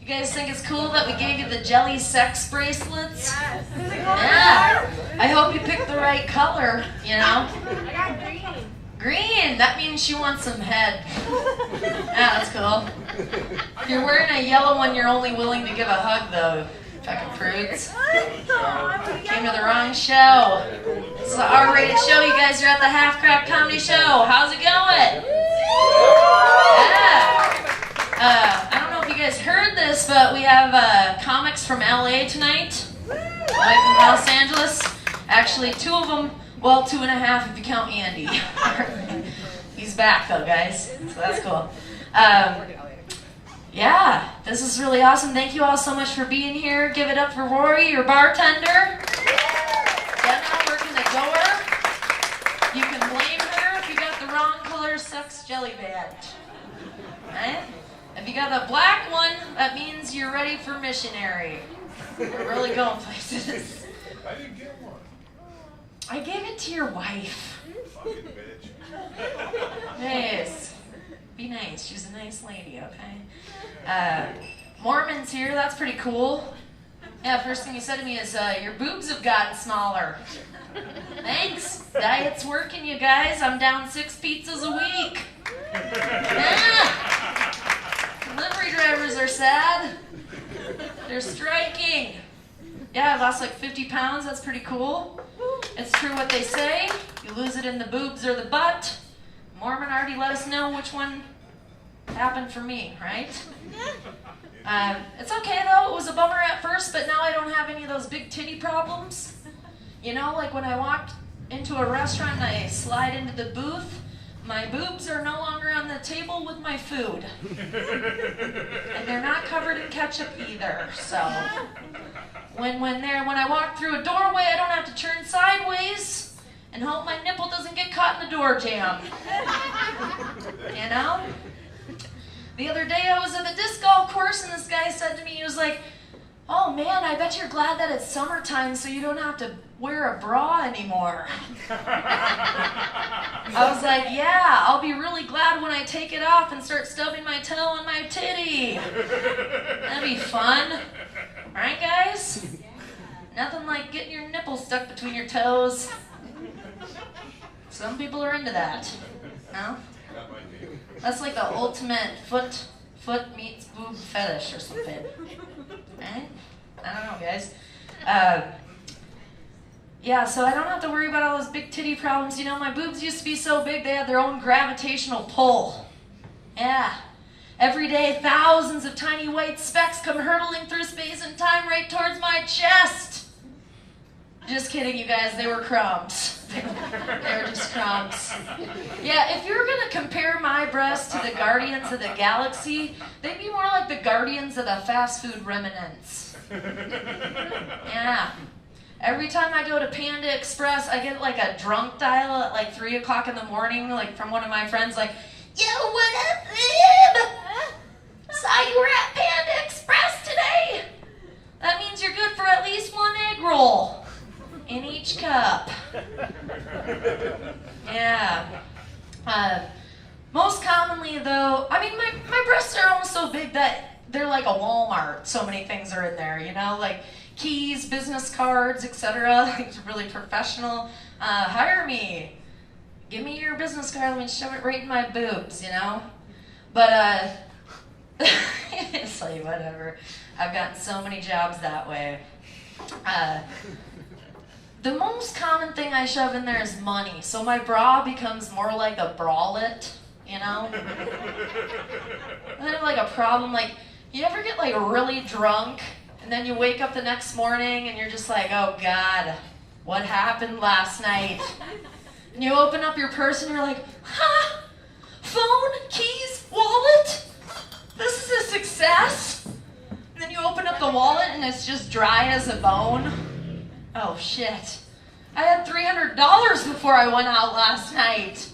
You guys think it's cool that we gave you the jelly sex bracelets? Yes. Yeah. I hope you picked the right color, you know? I got green. Green, that means she wants some head. Yeah, that's cool. If you're wearing a yellow one, you're only willing to give a hug, though. Fucking prudes. Came to the wrong show. It's an R-rated show. You guys are at the Half Crack Comedy Show. How's it going? Yeah. I don't know if you guys heard this, but we have comics from LA tonight. Like from Los Angeles. Actually, 2 of them. Well, 2.5 if you count Andy. He's back though, guys. So that's cool. Yeah, this is really awesome. Thank you all so much for being here. Give it up for Rory, your bartender. Jenna working the door. You can blame her if you got the wrong color sex jelly badge. Right? If you got the black one, that means you're ready for missionary. We're really going places. I didn't get one. I gave it to your wife. Fucking bitch. Nice. Be nice. She's a nice lady, okay? Mormon's here. That's pretty cool. Yeah, first thing he said to me is, your boobs have gotten smaller. Thanks. Diet's working, you guys. I'm down 6 pizzas a week. Yeah. Delivery drivers are sad. They're striking. Yeah, I lost like 50 pounds. That's pretty cool. It's true what they say. You lose it in the boobs or the butt. Mormon already let us know which one happened for me, right? It's okay though. It was a bummer at first, but now I don't have any of those big titty problems. You know, like when I walked into a restaurant and I slide into the booth, my boobs are no longer on the table with my food. And they're not covered in ketchup either, so. When I walk through a doorway, I don't have to turn sideways and hope my nipple doesn't get caught in the door jamb. You know? The other day I was at the disc golf course and this guy said to me, he was like, "Oh man, I bet you're glad that it's summertime so you don't have to wear a bra anymore." I was like, yeah, I'll be really glad when I take it off and start stubbing my toe on my titty. That'd be fun. Right, guys? Nothing like getting your nipple stuck between your toes. Some people are into that. No? That's like the ultimate foot meets boob fetish or something. Right? I don't know, guys. Yeah, so I don't have to worry about all those big titty problems. You know, my boobs used to be so big they had their own gravitational pull. Yeah. Every day, thousands of tiny white specks come hurtling through space and time right towards my chest. Just kidding, you guys. They were crumbs. They were just crumbs. Yeah, if you were going to compare my breasts to the Guardians of the Galaxy, they'd be more like the Guardians of the fast food remnants. Yeah. Every time I go to Panda Express, I get like a drunk dial at like 3 o'clock in the morning, like from one of my friends, like, "Yo, what up, Lib? Saw you were at Panda Express today. That means you're good for at least 1 egg roll in each cup." Yeah. Most commonly, though, I mean, my breasts are almost so big that they're like a Walmart. So many things are in there, you know, like keys, business cards, etc. It's really professional. Hire me. Give me your business card, let me shove it right in my boobs, you know? But, it's like, whatever. I've gotten so many jobs that way. The most common thing I shove in there is money, so my bra becomes more like a bralette, you know? I have like a problem, like, you ever get like really drunk, and then you wake up the next morning and you're just like, oh God, what happened last night? And you open up your purse and you're like, huh? Phone, keys, wallet? This is a success? And then you open up the wallet and it's just dry as a bone. Oh shit. I had $300 before I went out last night.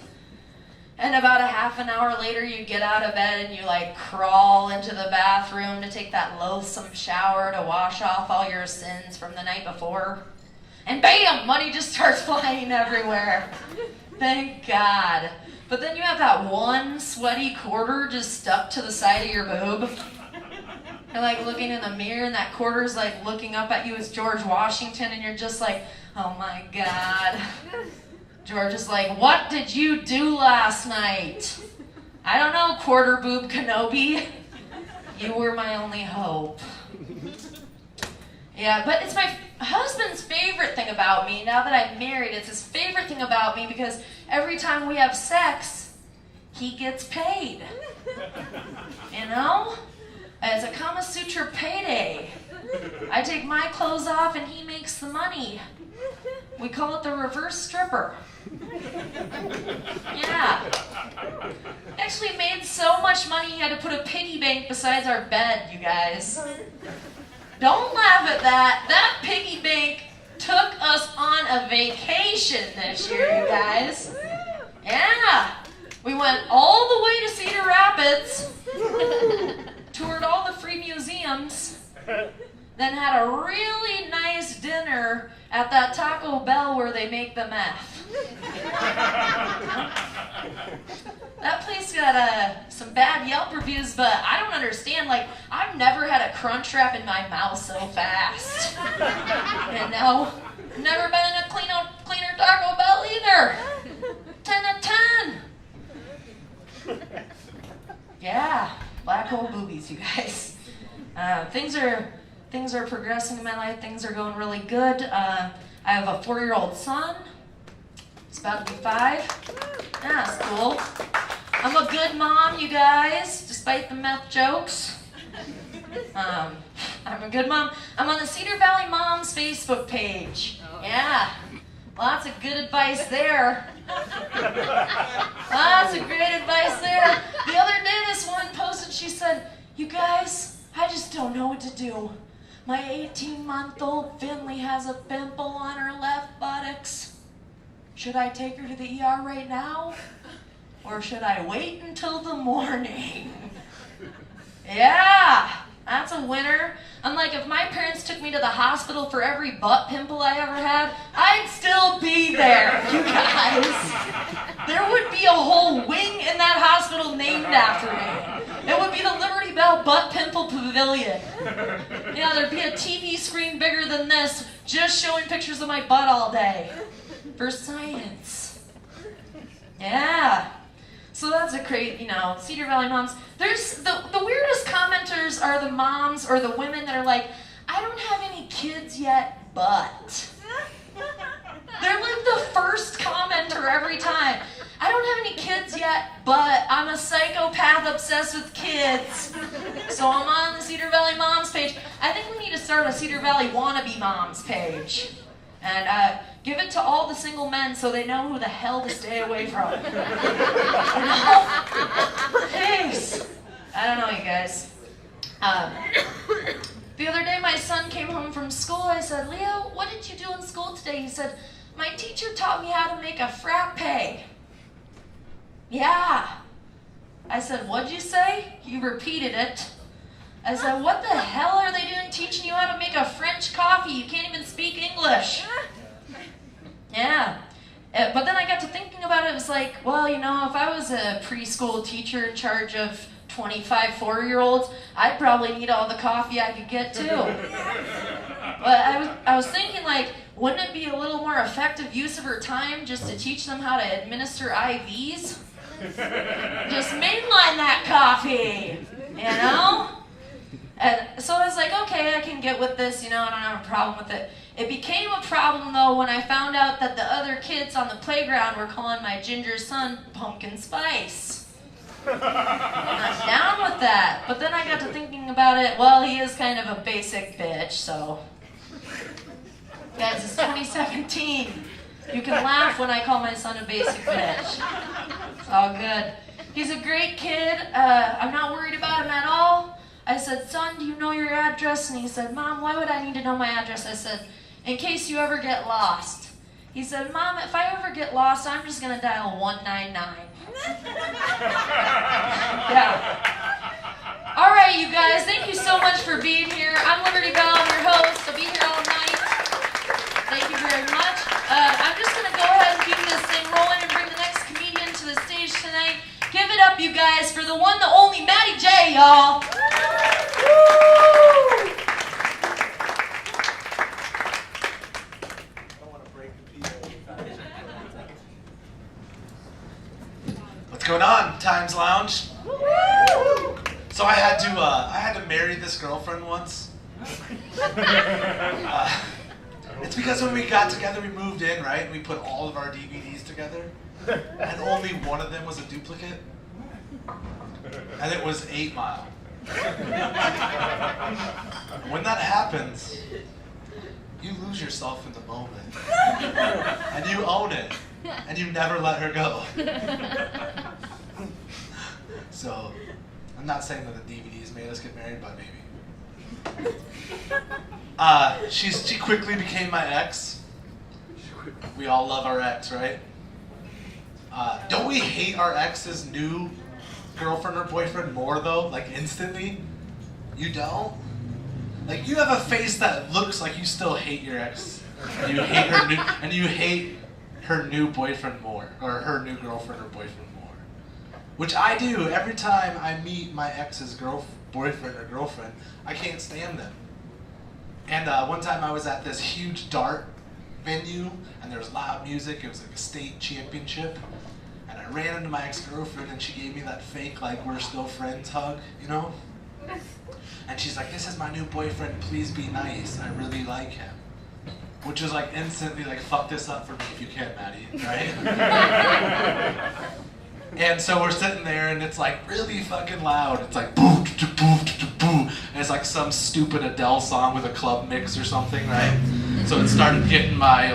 And about a half an hour later you get out of bed and you like crawl into the bathroom to take that loathsome shower to wash off all your sins from the night before. And bam, money just starts flying everywhere. Thank God. But then you have that one sweaty quarter just stuck to the side of your boob. You're like looking in the mirror and that quarter's like looking up at you as George Washington and you're just like, oh my God. George is like, what did you do last night? I don't know, quarter boob Kenobi. You were my only hope. Yeah, but it's my husband's favorite thing about me. Now that I'm married, it's his favorite thing about me because every time we have sex, he gets paid. You know? It's a Kama Sutra payday. I take my clothes off and he makes the money. We call it the reverse stripper. Yeah. He actually made so much money he had to put a piggy bank besides our bed, you guys. Don't laugh at that. That piggy bank took us on a vacation this year, you guys. Yeah. We went all the way to Cedar Rapids, toured all the free museums, then had a really nice dinner at that Taco Bell where they make the meth. That place got some bad Yelp reviews, but I don't understand. Like, I've never had a crunch wrap in my mouth so fast. You know? Never been in a cleaner Taco Bell either. 10 out of 10. Yeah, black hole boobies, you guys. Things are progressing in my life. Things are going really good. I have a 4-year-old son. He's about to be 5. Yeah, that's cool. I'm a good mom, you guys, despite the meth jokes. I'm a good mom. I'm on the Cedar Valley Moms Facebook page. Yeah, lots of good advice there. Lots of great advice there. The other day, this woman posted, she said, you guys, I just don't know what to do. My 18-month-old Finley has a pimple on her left buttocks. Should I take her to the ER right now? Or should I wait until the morning? Yeah, that's a winner. I'm like, if my parents took me to the hospital for every butt pimple I ever had, I'd still be there, you guys. There would be a whole wing in that hospital named after me. It would be the Liberty Bell Butt Pimple Pavilion. Yeah, there'd be a TV screen bigger than this, just showing pictures of my butt all day. For science. Yeah. So that's a great, Cedar Valley moms. There's the weirdest commenters are the moms or the women that are like, I don't have any kids yet, but. They're like the first commenter every time. I don't have any kids yet, but I'm a psychopath obsessed with kids. So I'm on the Cedar Valley Moms page. I think we need to start a Cedar Valley Wannabe Moms page. And give it to all the single men so they know who the hell to stay away from. Thanks. I don't know, you guys. The other day my son came home from school. I said, Leo, what did you do in school today? He said, my teacher taught me how to make a frappe. Yeah. I said, what'd you say? He repeated it. I said, what the hell are they doing teaching you how to make a French coffee? You can't even speak English. Yeah. But then I got to thinking about it. It was like, well, if I was a preschool teacher in charge of 25 4-year-olds, I'd probably need all the coffee I could get too. But I was thinking, like, wouldn't it be a little more effective use of her time just to teach them how to administer IVs? Just mainline that coffee, And so I was like, okay, I can get with this, I don't have a problem with it. It became a problem, though, when I found out that the other kids on the playground were calling my ginger son Pumpkin Spice. I'm not down with that. But then I got to thinking about it, well, he is kind of a basic bitch, so. Guys, it's 2017. You can laugh when I call my son a basic bitch. It's all good. He's a great kid. I'm not worried about him at all. I said, son, do you know your address? And he said, Mom, why would I need to know my address? I said, in case you ever get lost. He said, Mom, if I ever get lost, I'm just going to dial 199. Yeah. All right, you guys, thank you so much for being here. I'm Liberty Bell, I'm your host. I'll be here all night. Thank you very much. I'm just going to go ahead and keep this thing rolling and bring the next comedian to the stage tonight. Give it up, you guys, for the one, the only Maddie J, y'all. Woo! So I had to marry this girlfriend once. It's because when we got together, we moved in, right? And we put all of our DVDs together, and only one of them was a duplicate, and it was 8 Mile. When that happens, you lose yourself in the moment, and you own it, and you never let her go. So, I'm not saying that the DVDs made us get married, but maybe. She quickly became my ex. We all love our ex, right? Don't we hate our ex's new girlfriend or boyfriend more though? Like instantly? You don't? Like you have a face that looks like you still hate your ex. And you hate her new boyfriend more, or her new girlfriend or boyfriend more. Which I do every time I meet my ex's boyfriend or girlfriend. I can't stand them. And one time I was at this huge dart venue, and there was loud music. It was like a state championship. And I ran into my ex-girlfriend, and she gave me that fake, like, we're still friends hug, you know? And she's like, this is my new boyfriend, please be nice. I really like him. Which was like instantly like, fuck this up for me if you can, Maddie, right? And so we're sitting there, and it's like really fucking loud. It's like boo, boo, boo, boo. And it's like some stupid Adele song with a club mix or something, right? So it started getting my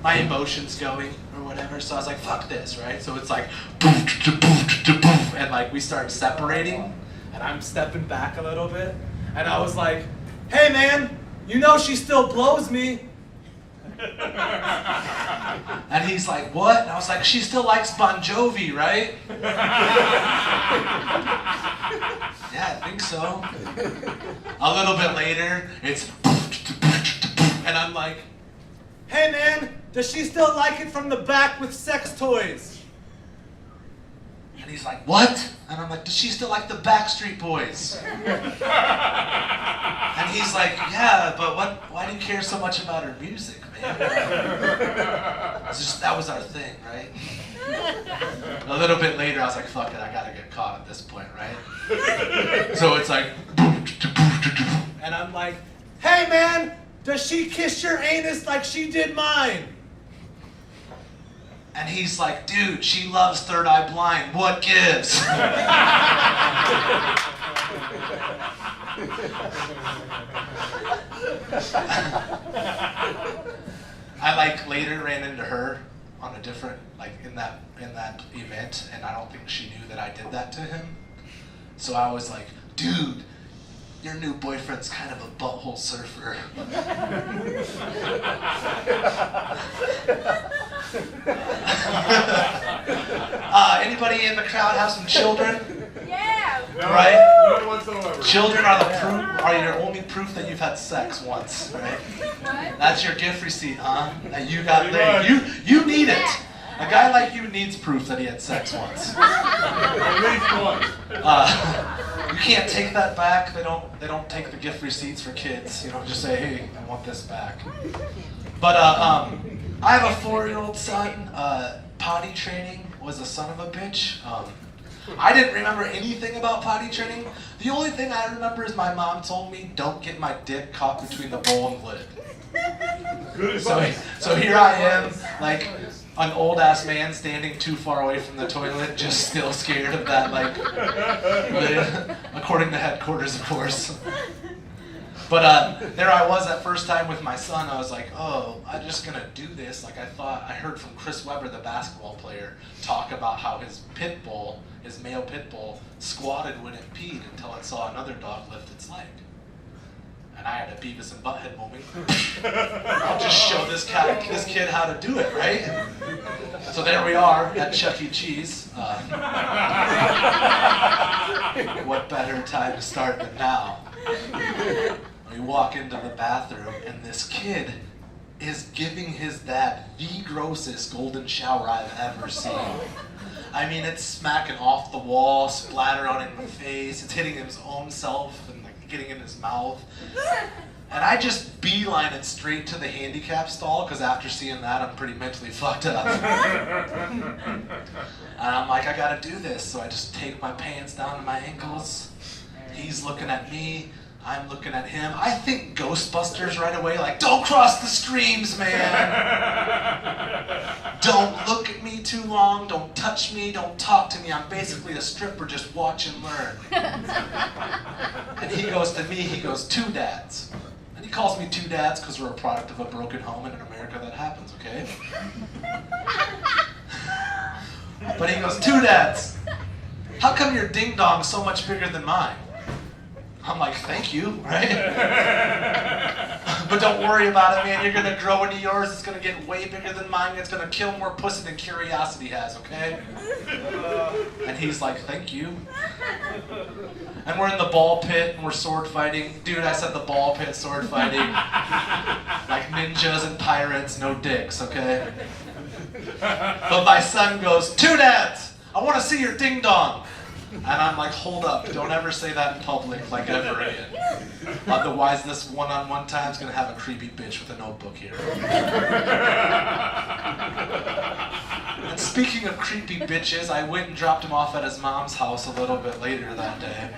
emotions going or whatever. So I was like, fuck this, right? So it's like boo, boo, boo, boo, and like we start separating, and I'm stepping back a little bit, and I was like, hey man, you know she still blows me. And he's like, what? And I was like, she still likes Bon Jovi, right? Yeah, I think so. A little bit later, it's and I'm like, hey man, does she still like it from the back with sex toys? And he's like, what? And I'm like, does she still like the Backstreet Boys? And he's like, yeah, but why do you care so much about her music, man? That was our thing, right? A little bit later, I was like, fuck it, I gotta get caught at this point, right? So it's like, and I'm like, hey man, does she kiss your anus like she did mine? And he's like, dude, she loves Third Eye Blind. What gives? I like later ran into her on a different, like in that event, and I don't think she knew that I did that to him. So I was like, dude, your new boyfriend's kind of a butthole surfer. Anybody in the crowd have some children? Yeah. No, Right? None whatsoever. Children are your only proof that you've had sex once, right? What? That's your gift receipt, huh? That you got laid. You need it. A guy like you needs proof that he had sex once. At least once. You can't take that back. They don't take the gift receipts for kids. You don't just say, hey, I want this back. But I have a 4-year-old son. Potty training was a son of a bitch. I didn't remember anything about potty training. The only thing I remember is my mom told me, don't get my dick caught between the bowl and lid. Good advice. So here I am, like an old ass man standing too far away from the toilet, just still scared of that, like, lid, according to headquarters, of course. But there I was that first time with my son. I was like, oh, I'm just gonna do this. Like I heard from Chris Webber, the basketball player, talk about how his pit bull, his male pit bull, squatted when it peed until it saw another dog lift its leg. And I had a Beavis and Butthead moment. I'll just show this kid how to do it, right? So there we are at Chuck E. Cheese. What better time to start than now? We walk into the bathroom, and this kid is giving his dad the grossest golden shower I've ever seen. I mean, it's smacking off the wall, splatter on his face, it's hitting his own self and like getting in his mouth. And I just beeline it straight to the handicap stall, because after seeing that, I'm pretty mentally fucked up. And I'm like, I gotta do this. So I just take my pants down to my ankles. He's looking at me. I'm looking at him. I think Ghostbusters right away, like, don't cross the streams, man. Don't look at me too long. Don't touch me. Don't talk to me. I'm basically a stripper. Just watch and learn. And he goes to me, he goes, 2 dads. And he calls me 2 dads because we're a product of a broken home, and in America that happens, okay? But he goes, 2 dads. How come your ding dong's so much bigger than mine? I'm like, thank you, right? But don't worry about it, man. You're gonna grow into yours. It's gonna get way bigger than mine. It's gonna kill more pussy than curiosity has, okay? And he's like, thank you. And we're in the ball pit and we're sword fighting. Dude, I said the ball pit sword fighting. Like ninjas and pirates, no dicks, okay? But my son goes, 2 dads, I wanna see your ding dong. And I'm like, hold up, don't ever say that in public, like ever again. Otherwise, this one-on-one time's gonna have a creepy bitch with a notebook here. And speaking of creepy bitches, I went and dropped him off at his mom's house a little bit later that day.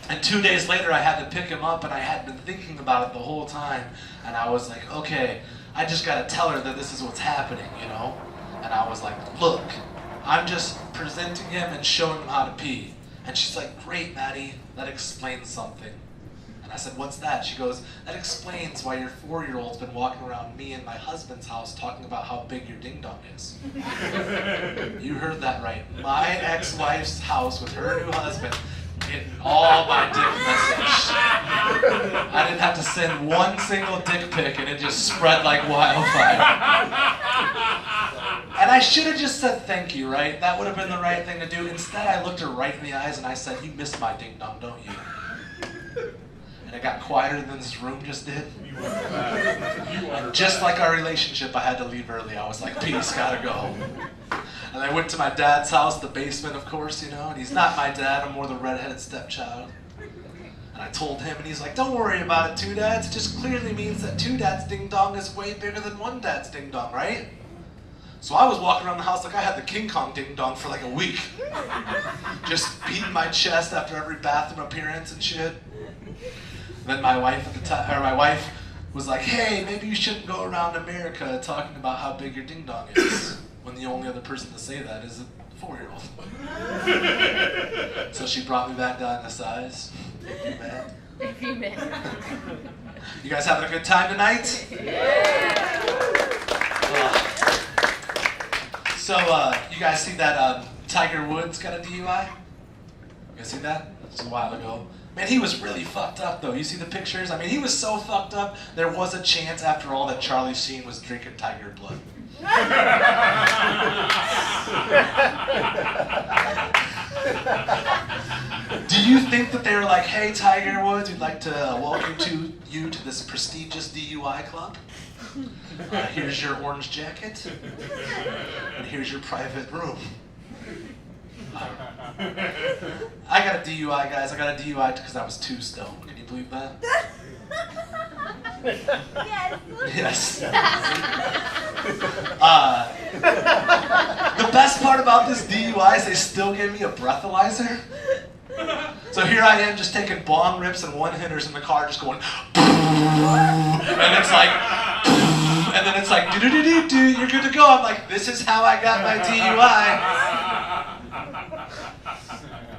And 2 days later, I had to pick him up, and I had been thinking about it the whole time. And I was like, okay, I just gotta tell her that this is what's happening, you know? And I was like, look, I'm just presenting him and showing him how to pee. And she's like, great, Maddie, that explains something. And I said, what's that? She goes, that explains why your 4-year-old's been walking around me and my husband's house talking about how big your ding-dong is. You heard that right. My ex-wife's house with her new husband getting all my dick message. I didn't have to send one single dick pic and it just spread like wildfire. And I should have just said thank you, right? That would have been the right thing to do. Instead, I looked her right in the eyes and I said, you miss my ding-dong, don't you? And it got quieter than this room just did. And just like our relationship, I had to leave early. I was like, peace, gotta go. And I went to my dad's house, the basement, of course, you know, and he's not my dad, I'm more the redheaded stepchild. And I told him, and he's like, don't worry about it, 2 dads. It just clearly means that 2 dads' ding-dong is way bigger than 1 dad's ding-dong, right? So I was walking around the house like I had the King Kong ding-dong for like a week. Just beating my chest after every bathroom appearance and shit. Then my wife at the time, or my wife was like, hey, maybe you shouldn't go around America talking about how big your ding-dong is, when the only other person to say that is a 4-year-old. So she brought me back down to size. Thank you, man. You guys having a good time tonight? Yeah. So, you guys see that Tiger Woods got a DUI? You guys see that? It was a while ago. Man, he was really fucked up, though. You see the pictures? I mean, he was so fucked up, there was a chance, after all, that Charlie Sheen was drinking tiger blood. Do you think that they were like, hey, Tiger Woods, we'd like to welcome you to this prestigious DUI club? Here's your orange jacket, and here's your private room. I got a DUI, guys. I got a DUI because I was 2 stoned. Can you believe that? Yes. The best part about this DUI is they still give me a breathalyzer. So here I am just taking bong rips and one-hitters in the car, just going, and it's like, and then it's like, do-do-do-do-do, you're good to go. I'm like, this is how I got my DUI.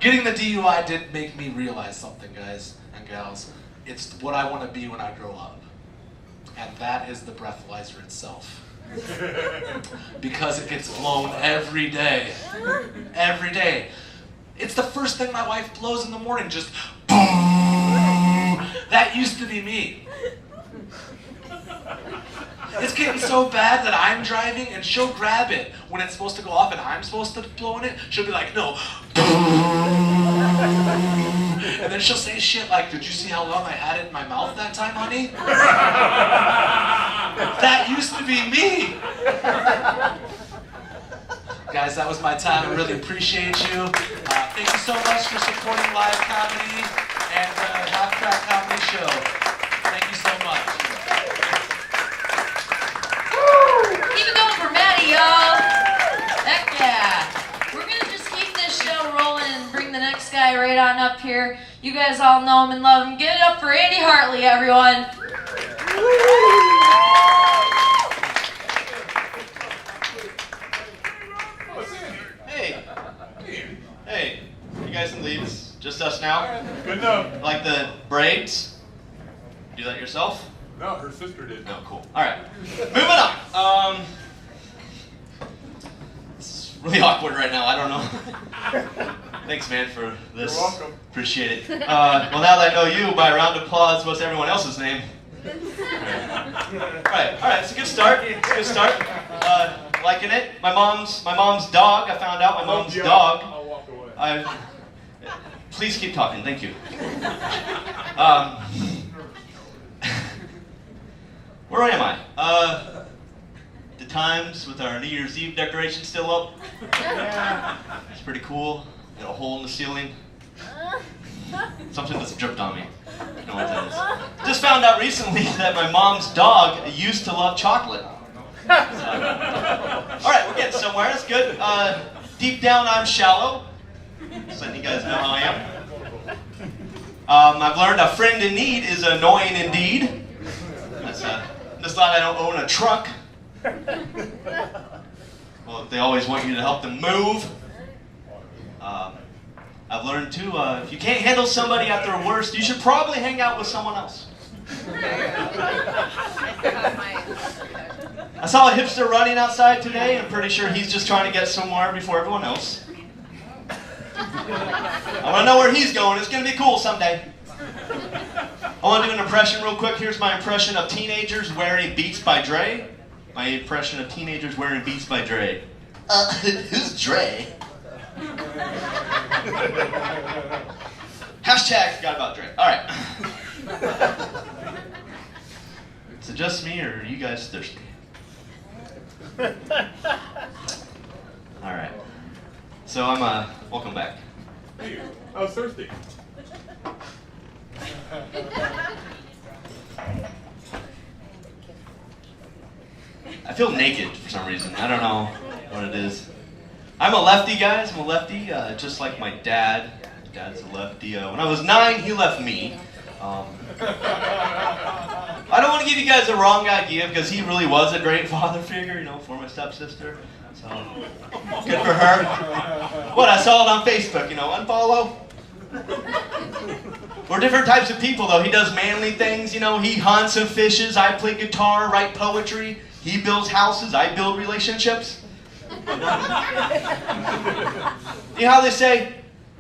Getting the DUI did make me realize something, guys and gals. It's what I want to be when I grow up. And that is the breathalyzer itself. Because it gets blown every day. Every day. It's the first thing my wife blows in the morning, just boom. That used to be me. It's getting so bad that I'm driving and she'll grab it when it's supposed to go off and I'm supposed to blow in it. She'll be like, no. And then she'll say shit like, did you see how long I had it in my mouth that time, honey? That used to be me. Guys, that was my time. I really appreciate you. Thank you so much for supporting live comedy and Half Crack Comedy Show. Thank you so much. here. You guys all know him and love him. Give it up for Andy Hartley, everyone. Hey. Hey. You guys can leave. It's just us now. Good enough. Like the braids? Do that yourself? No, her sister did. No, cool. Alright. Moving on. It's really awkward right now. I don't know. Thanks, man, for this. You're welcome. Appreciate it. Well, now that I know you, by a round of applause, what's everyone else's name? Alright, it's a good start. It's a good start. Liking it. My mom's dog. I found out my mom's dog. I'll walk away. Please keep talking. Thank you. Where am I? The Times with our New Year's Eve decoration still up. It's pretty cool. Got a hole in the ceiling. Something that's dripped on me. I don't know what that is. Just found out recently that my mom's dog used to love chocolate. Alright, we're getting somewhere. That's good. Deep down, I'm shallow. Just letting you guys know how I am. I've learned a friend in need is annoying indeed. Just glad I don't own a truck. Well, they always want you to help them move. I've learned too, if you can't handle somebody at their worst, you should probably hang out with someone else. I saw a hipster running outside today. I'm pretty sure he's just trying to get somewhere before everyone else. I want to know where he's going. It's going to be cool someday. I want to do an impression real quick. Here's my impression of teenagers wearing Beats by Dre. My impression of teenagers wearing Beats by Dre. Who's Dre? Hashtag forgot about Dre. Alright. Is it just me or are you guys thirsty? Alright. So I'm welcome back. Hey, I was thirsty. I feel naked for some reason. I don't know what it is. I'm a lefty, guys. I'm a lefty, just like my dad. My dad's a lefty. When I was 9, he left me. I don't want to give you guys a wrong idea because he really was a great father figure, you know, for my stepsister. So, good for her. What, I saw it on Facebook, you know, unfollow. We're different types of people, though. He does manly things, you know. He hunts and fishes. I play guitar, write poetry. He builds houses. I build relationships. You know how they say,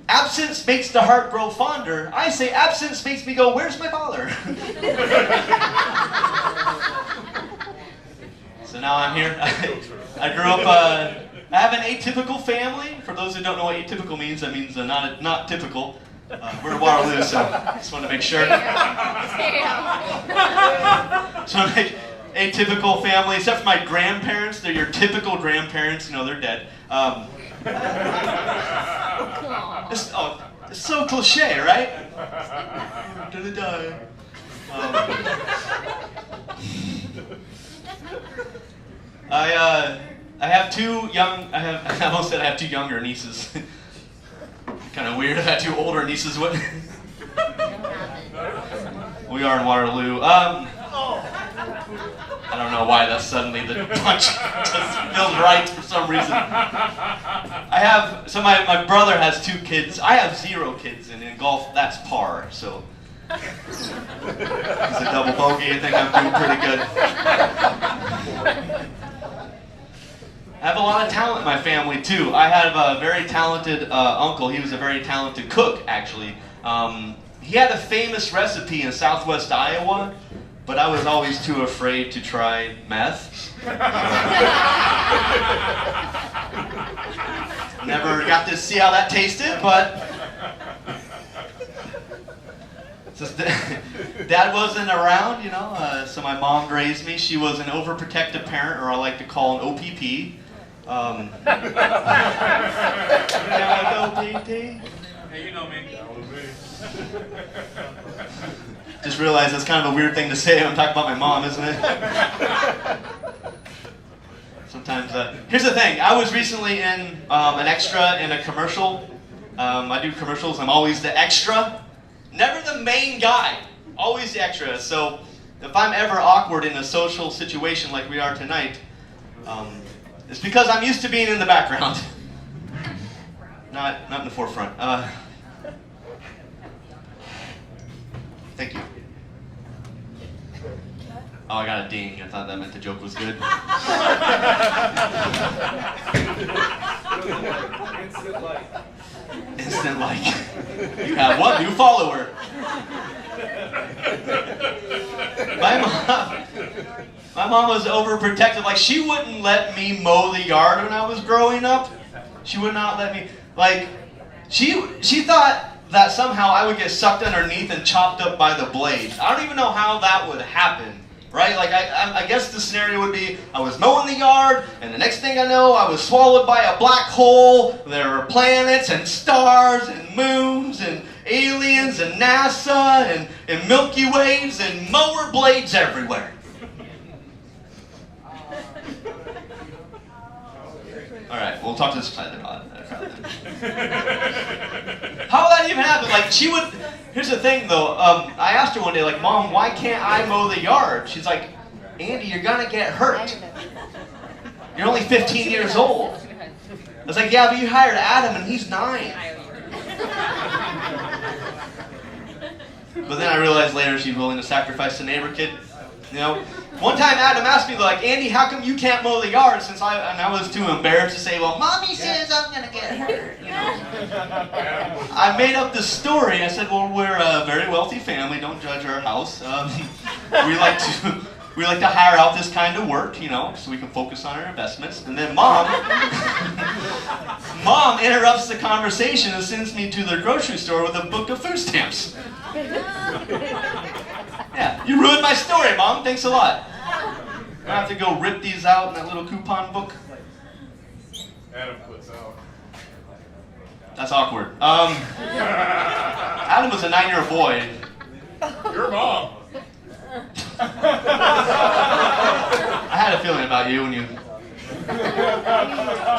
absence makes the heart grow fonder? I say, absence makes me go, where's my father? So now I'm here. I grew up, I have an atypical family. For those who don't know what atypical means, that means not typical. We're in Waterloo, so just want to make sure. Just want to make atypical family, except for my grandparents. They're your typical grandparents. You know, they're dead. It's so cliche, right? I'm gonna die. I have two young. I almost said I have two younger nieces. Kind of weird. I had two older nieces. What? We are in Waterloo. I don't know why that's suddenly the punch just feels right for some reason. My brother has 2 kids. I have 0 kids, and in golf that's par. So he's a double bogey. I think I'm doing pretty good. I have a lot of talent in my family too. I have a very talented uncle. He was a very talented cook, actually. He had a famous recipe in southwest Iowa, but I was always too afraid to try meth. Never got to see how that tasted, but since Dad wasn't around, you know, so my mom raised me. She was an overprotective parent, or I like to call an OPP. OPP? Hey, you know me. That was me. Just realized that's kind of a weird thing to say when I'm talking about my mom, isn't it? Sometimes, here's the thing. I was recently in an extra in a commercial. I do commercials. I'm always the extra, never the main guy. Always the extra. So if I'm ever awkward in a social situation like we are tonight, it's because I'm used to being in the background, not in the forefront. Thank you. Oh, I got a ding. I thought that meant the joke was good. Instant like. You have one new follower. My mom was overprotective. Like, she wouldn't let me mow the yard when I was growing up. She would not let me. Like, she thought that somehow I would get sucked underneath and chopped up by the blade. I don't even know how that would happen. Right? Like, I guess the scenario would be I was mowing the yard, and the next thing I know, I was swallowed by a black hole. There were planets and stars and moons and aliens and NASA and Milky Ways and mower blades everywhere. All right, we'll talk to this side about it. How would that even happen? Like, she would. Here's the thing, though. I asked her one day, like, Mom, why can't I mow the yard? She's like, Andy, you're gonna get hurt. You're only 15 years old. I was like, yeah, but you hired Adam, and he's 9. But then I realized later she's willing to sacrifice the neighbor kid. You know, one time Adam asked me, like, Andy, how come you can't mow the yard? And I was too embarrassed to say, well, Mommy says I'm gonna get hurt. You know, I made up this story. I said, well, we're a very wealthy family. Don't judge our house. We like to hire out this kind of work, you know, so we can focus on our investments. And then Mom interrupts the conversation and sends me to the grocery store with a book of food stamps. Yeah, you ruined my story, Mom. Thanks a lot. I have to go rip these out in that little coupon book. Adam puts out. That's awkward. Adam was a 9-year-old boy. Your mom. I had a feeling about you when you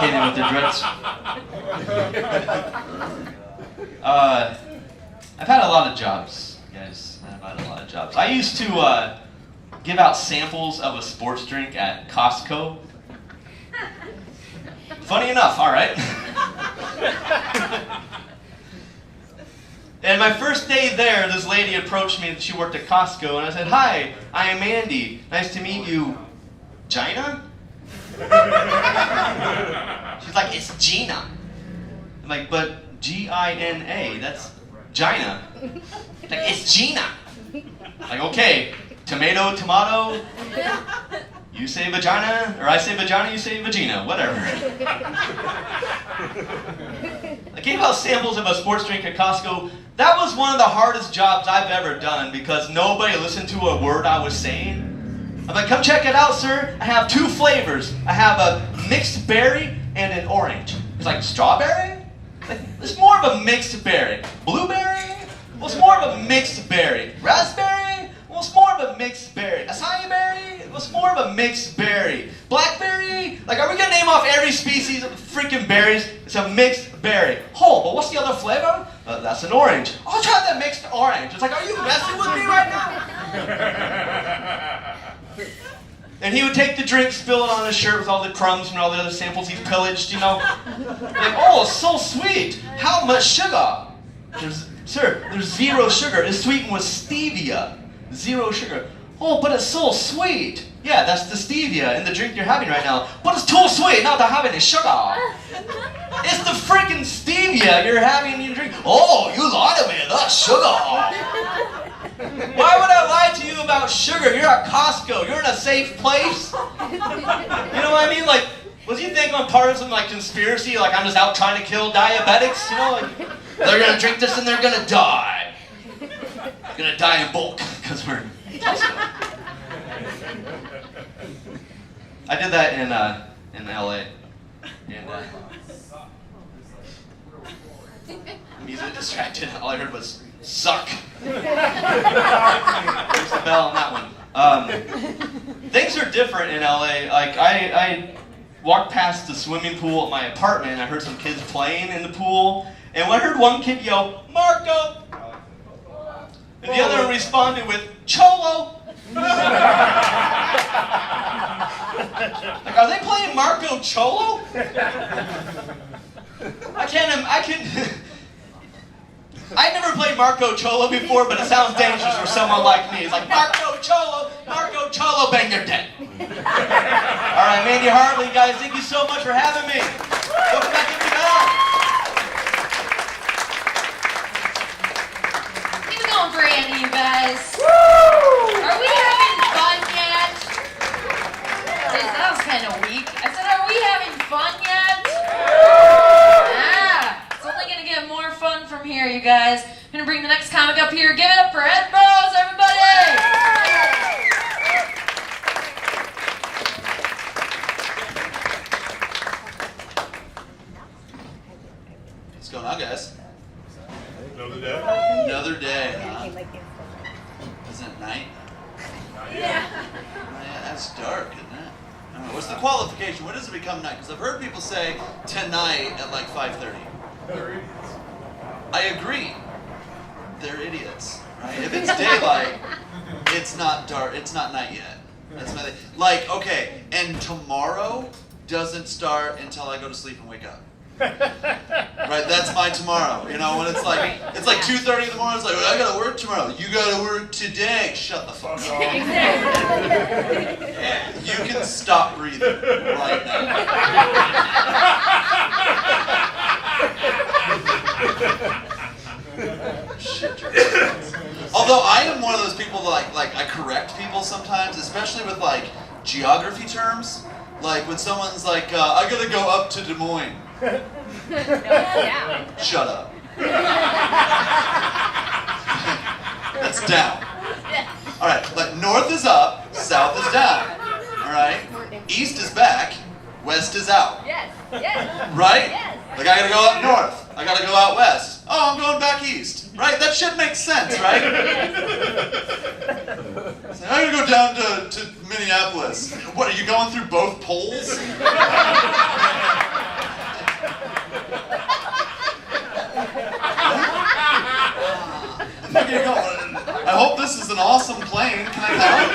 came in with the dreads. I've had a lot of jobs, guys. I've had a lot of jobs. I used to give out samples of a sports drink at Costco. Funny enough, all right. And my first day there, this lady approached me. She worked at Costco, and I said, "Hi, I am Andy. Nice to meet you, Gina." She's like, "It's Gina." I'm like, "But Gina, that's Gina." Like, "It's Gina." Like, okay, tomato. You say vagina, or I say vagina, you say vagina, whatever. I gave out samples of a sports drink at Costco. That was one of the hardest jobs I've ever done because nobody listened to a word I was saying. I'm like, "Come check it out, sir. I have 2 flavors. I have a mixed berry and an orange." It's like, "Strawberry?" Like, it's more of a mixed berry. Blueberry? Well, it's more of a mixed berry. Raspberry? Well, it's more of a mixed berry. Acai berry? Well, it's more of a mixed berry. Blackberry? Like, are we gonna name off every species of freaking berries? It's a mixed berry. Oh, but what's the other flavor? That's an orange. I'll try the mixed orange. It's like, are you messing with me right now? And he would take the drink, spill it on his shirt with all the crumbs and all the other samples he's pillaged, you know. Like, "Oh, it's so sweet. How much sugar?" Sir, there's 0 sugar. It's sweetened with stevia. 0 sugar. "Oh, but it's so sweet." Yeah, that's the stevia in the drink you're having right now. "But it's too sweet not to have any sugar." It's the freaking stevia you're having in your drink. "Oh, you lied to me. That's sugar." Why would I lie to you about sugar? You're at Costco. You're in a safe place. You know what I mean? Like, was you think I'm part of some like conspiracy? Like I'm just out trying to kill diabetics? You know, like they're gonna drink this and they're gonna die. They're gonna die in bulk because we're in Costco. I did that in LA, and I'm easily distracted. All I heard was "suck." There's the bell on that one. Things are different in LA. Like I walked past the swimming pool at my apartment, and I heard some kids playing in the pool, And I heard one kid yell, Marco! And the other responded with, Cholo! Like, are they playing Marco Cholo? I never played Marco Cholo before, but it sounds dangerous for someone like me. It's like, Marco Cholo, bang, you're dead. All right, Mandy Hartley, guys, thank you so much for having me. Welcome back into the Keep it going, Brandy, you guys. Are we having fun yet? Jeez, that was kind of weak. I said, are we having fun yet? Yeah. It's only going to get more fun from here, you guys. I'm going to bring the next comic up here. Give it up for Ed Bros, everybody! What's going on, guys? Another day? Another day, huh? Isn't it night? Yeah. Yeah, that's dark, isn't it? I don't know. What's the qualification? When does it become night? Because I've heard people say tonight at like 5:30. They're idiots. I agree. They're idiots, right? If it's daylight, it's not dark. It's not night yet. That's my thing. Like, okay, and tomorrow doesn't start until I go to sleep and wake up. Right, that's my tomorrow. You know, when it's like 2:30 in the morning, it's like, well, I gotta work tomorrow. You gotta work today. Shut the fuck up. You can stop breathing right now. Shit. Although I am one of those people that like I correct people sometimes, especially with like geography terms. Like when someone's like, I gotta go up to Des Moines. Shut up. That's down. All right, like north is up, south is down. All right, east is back, west is out. Yes. Right? Yes. Like I gotta go up north, I gotta go out west. Oh, I'm going back east. Right? That shit makes sense, right? So I'm gonna go down to Minneapolis. What, are you going through both poles? I hope this is an awesome plane. Can I help?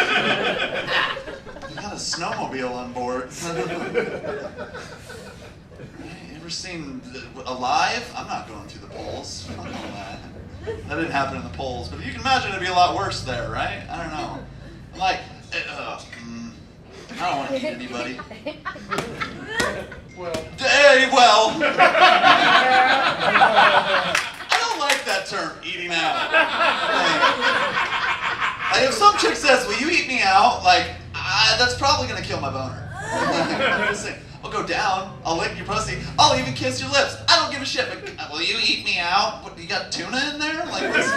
You got a snowmobile on board. You ever seen Alive? I'm not going through the poles. Fuck all that. That didn't happen in the poles, but you can imagine it'd be a lot worse there, right? I don't know. I'm like, I don't want to eat anybody. Hey, well. I don't like that term, eating out. Like if some chick says, will you eat me out? Like, that's probably going to kill my boner. I'm just saying, I'll go down, I'll lick your pussy, I'll even kiss your lips. I don't give a shit, but will you eat me out? What, you got tuna in there? Like, what's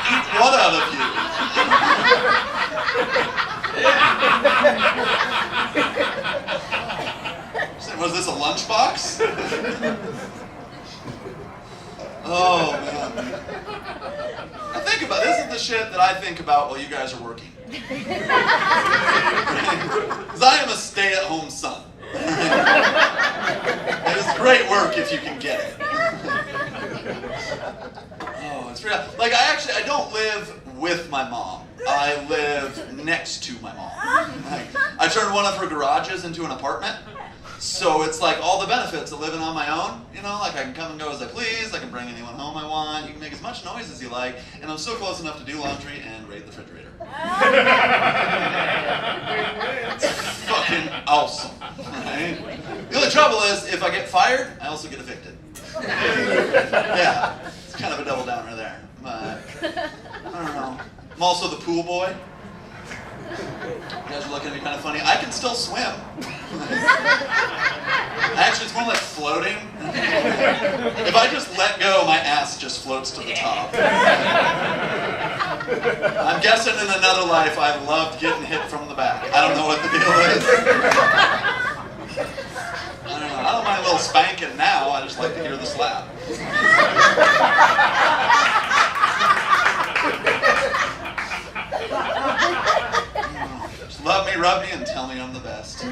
eat what out of you? Was this a lunchbox? Oh, man. I think about this is the shit that I think about while you guys are working. Because I am a stay-at-home son. It is great work if you can get it. Oh, it's real. Like I don't live with my mom. I live next to my mom. Like, I turned one of her garages into an apartment. So it's like all the benefits of living on my own, you know, like I can come and go as I please, I can bring anyone home I want, you can make as much noise as you like, and I'm still close enough to do laundry and raid the refrigerator. It's fucking awesome, right? The only trouble is, if I get fired, I also get evicted. Yeah, it's kind of a double downer there, but I don't know. I'm also the pool boy. You guys are looking at me kind of funny. I can still swim. Actually, it's more like floating. If I just let go, my ass just floats to the top. I'm guessing in another life I loved getting hit from the back. I don't know what the deal is. I don't know. I don't mind a little spanking now. I just like to hear the slap. Love me, rub me, and tell me I'm the best. I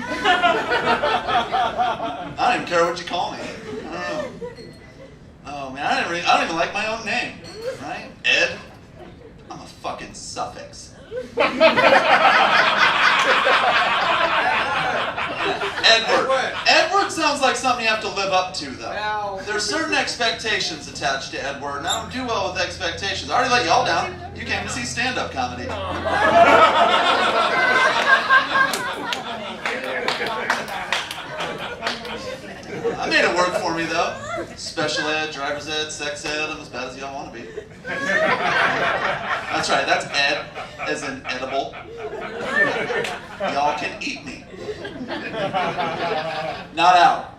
don't even care what you call me. I don't know. even like my own name, right? Ed. I'm a fucking suffix. Edward. Edward sounds like something you have to live up to, though. There's certain expectations attached to Edward, and I don't do well with expectations. I already let y'all down. You came to see stand-up comedy. I made it work for me, though. Special ed, driver's ed, sex ed, I'm as bad as y'all want to be. That's right, that's ed, as in edible. Y'all can eat me. Not out.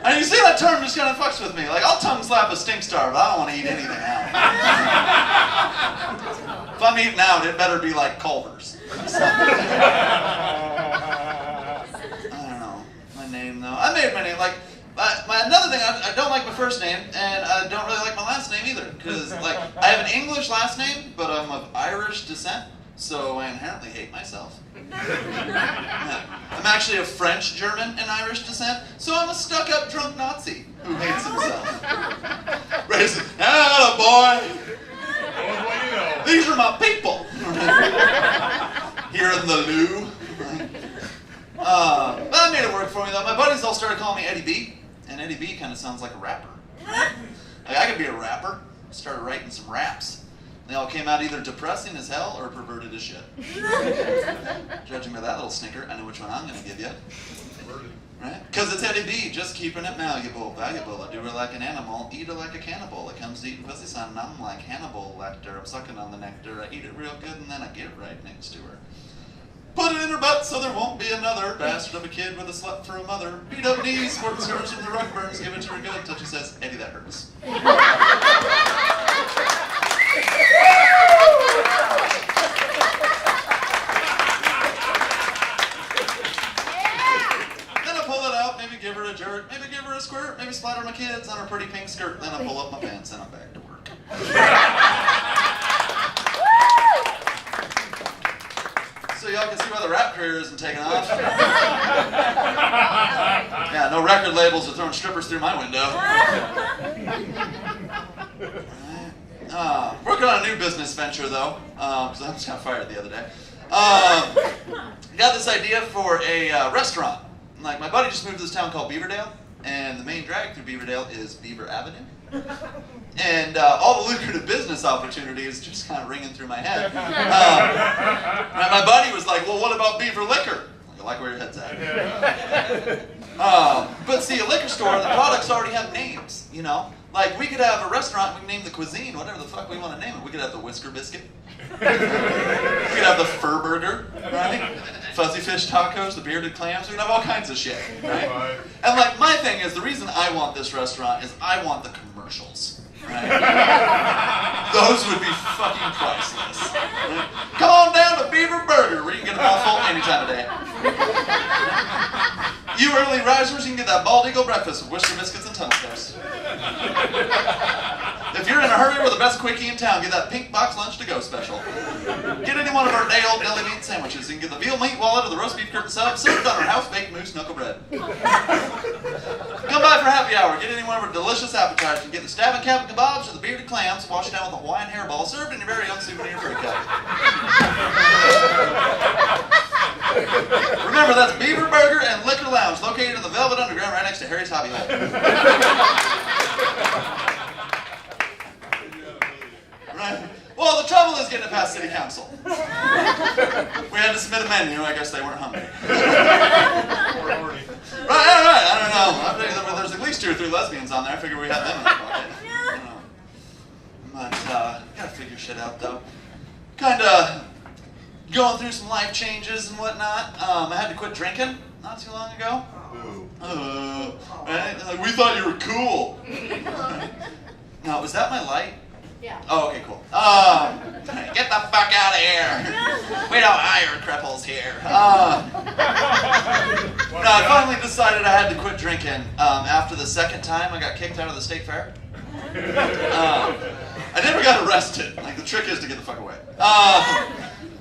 And you see, that term just kind of fucks with me. Like, I'll tongue slap a stink star, but I don't want to eat anything out. If I'm eating out, it better be like Culver's. I don't know. My name, though. I made my name. Like, another thing, I don't like my first name, and I don't really like my last name either. Because, like, I have an English last name, but I'm of Irish descent, so I inherently hate myself. Yeah. I'm actually of French, German, and Irish descent, so I'm a stuck-up drunk Nazi who hates himself. Raisin, hello, boy. These are my people. Here in the loo. But that made it work for me, though. My buddies all started calling me Eddie B, and Eddie B kind of sounds like a rapper. Like, I could be a rapper. Started writing some raps. They all came out either depressing as hell or perverted as shit. Judging by that little snicker, I know which one I'm going to give you. Right? Because it's Eddie B, just keeping it malleable, valuable. I do her like an animal, eat her like a cannibal. It comes to eating pussy, son, and I'm like Hannibal Lecter. I'm sucking on the nectar. I eat it real good, and then I get right next to her. Put it in her butt so there won't be another bastard of a kid with a slut for a mother. Beat up knees, sporting scars from the rug burns, give it to her good until she says, Eddie, that hurts. Then I pull it out, maybe give her a jerk, maybe give her a squirt, maybe splatter my kids on her pretty pink skirt, then I pull up my pants and I'm back to work. So y'all can see why the rap career isn't taking off. Yeah, no record labels are throwing strippers through my window. Working on a new business venture, though, because I just got fired the other day. Got this idea for a restaurant. Like, my buddy just moved to this town called Beaverdale, and the main drag through Beaverdale is Beaver Avenue. And all the lucrative business opportunities just kind of ringing through my head. And my buddy was like, well, what about Beaver Liquor? I like where your head's at. But see, a liquor store, the products already have names, you know? Like, we could have a restaurant, we can name the cuisine, whatever the fuck we want to name it. We could have the Whisker Biscuit. We could have the Fur Burger, right? Fuzzy Fish Tacos, the Bearded Clams. We can have all kinds of shit, right? And, like, my thing is, the reason I want this restaurant is I want the commercials. Right? Those would be fucking priceless. Right? Come on down to Beaver Burger, where you can get a mouthful any time of day. You early risers, you can get that bald eagle breakfast with Worcester biscuits and tunnel stairs. If you're in a hurry, we're the best quickie in town. Get that pink box lunch to go special. Get any one of our day-old deli meat sandwiches. You can get the veal meat wallet or the roast beef curtain sub served on our house-baked moose knuckle bread. Come by for happy hour. Get any one of our delicious appetizers. You can get the stabbing cabin kebabs or the bearded clams washed down with a Hawaiian hairball served in your very own souvenir fruit cup. Remember, that's Beaver Burger and Liquor Lounge, located in the Velvet Underground right next to Harry's Hobby Hole. Right? Well, the trouble is getting it past City Council. We had to submit a menu. I guess they weren't hungry. Right, I don't know. There's at least 2 or 3 lesbians on there. I figured we had them in our pocket. I don't know. But, gotta figure shit out, though. Kinda going through some life changes and whatnot. I had to quit drinking not too long ago. Right? Like, we thought you were cool. No, was that my light? Yeah. Oh, okay, cool. Get the fuck out of here. We don't hire cripples here. No, I finally decided I had to quit drinking after the second time I got kicked out of the state fair. I never got arrested. Like, the trick is to get the fuck away.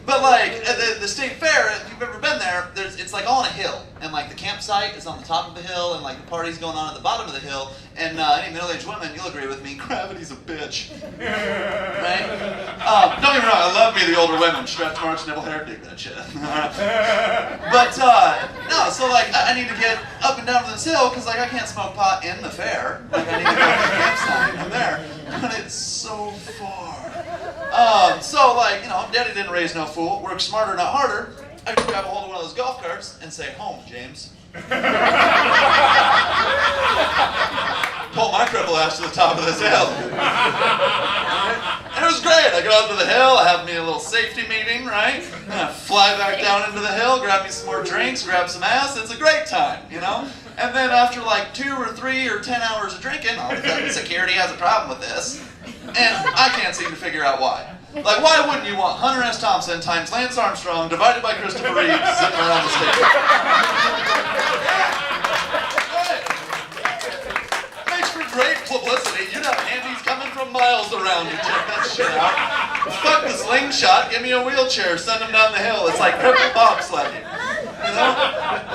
But like at the state fair, if you've ever been there, it's like all on a hill, and like the campsite is on the top of the hill, and like the party's going on at the bottom of the hill. And any middle-aged women, you'll agree with me, gravity's a bitch, right? Don't get me wrong, I love me the older women, stretch marks, nipple hair, dig that shit. But no, so like I need to get up and down this hill because like I can't smoke pot in the fair. Like I need to go to the campsite. I'm there, but it's so far. So like, you know, Daddy didn't raise no fool. Work smarter, not harder. I just grab a hold of one of those golf carts and say, "Home, James." Pull my cripple ass to the top of this hill. And it was great. I go up to the hill, I have me a little safety meeting, right? And I fly back down into the hill, grab me some more drinks, grab some ass. It's a great time, you know? And then after like 2 or 3 or 10 hours of drinking, all of a sudden security has a problem with this. And I can't seem to figure out why. Like, why wouldn't you want Hunter S. Thompson times Lance Armstrong divided by Christopher Reeve sitting around the stage? Makes for great publicity. You'd have handies coming from miles around to check that shit out. Fuck the slingshot, give me a wheelchair, send him down the hill. It's like crippled bobsledding. You know?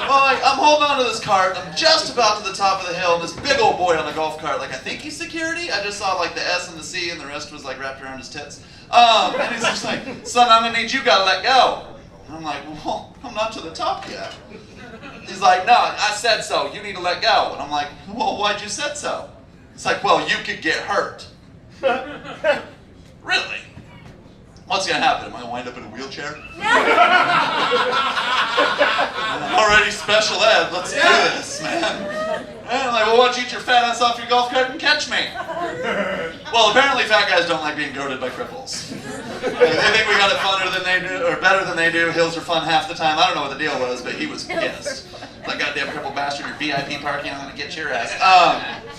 Well, like, I'm holding on to this cart, I'm just about to the top of the hill, and this big old boy on the golf cart, like, I think he's security? I just saw, like, the S and the C, and the rest was, like, wrapped around his tits. And he's just like, "Son, I'm gonna need you, gotta let go." And I'm like, "Well, I'm not to the top yet." He's like, "No, I said so, you need to let go." And I'm like, "Well, why'd you said so?" It's like, "Well, you could get hurt." Really? What's gonna happen? Am I gonna wind up in a wheelchair? Already special ed, let's do this, man. And I'm like, "Well, why don't you eat your fat ass off your golf cart and catch me?" Well, apparently fat guys don't like being goaded by cripples. They think we got it funner than they do, or better than they do. Hills are fun half the time. I don't know what the deal was, but he was pissed. Like, "Goddamn crippled bastard, your VIP parking, I'm gonna get your ass."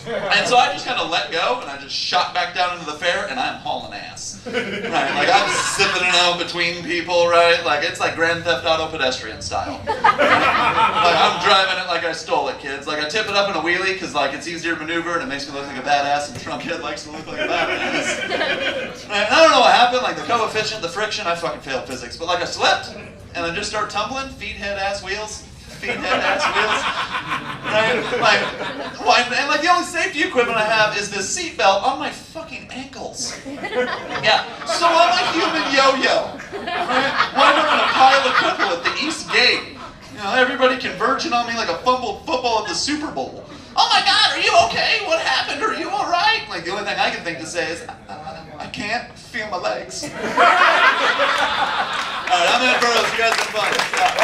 And so I just kind of let go, and I just shot back down into the fair, and I'm hauling ass. Right? Like, I'm zipping it out between people, right? Like, it's like Grand Theft Auto pedestrian style. Like, I'm driving it like I stole it, kids. Like, I tip it up in a wheelie, because, like, it's easier to maneuver, and it makes me look like a badass, and Trunkhead likes to look like a badass. And I don't know what happened, like, the coefficient, the friction, I fucking failed physics. But, like, I slipped, and I just start tumbling, feet, head, ass, wheels. Feet, head, ass, wheels. Right? Like, and like the only safety equipment I have is this seatbelt on my fucking ankles. Yeah. So I'm a human yo-yo. Right? Wind up in a pile of cripple at the East Gate. You know, everybody converging on me like a fumbled football at the Super Bowl. "Oh my God, are you okay? What happened? Are you all right?" Like the only thing I can think to say is, I can't feel my legs. All right, I'm Ed Burrows. You guys have fun. Yeah.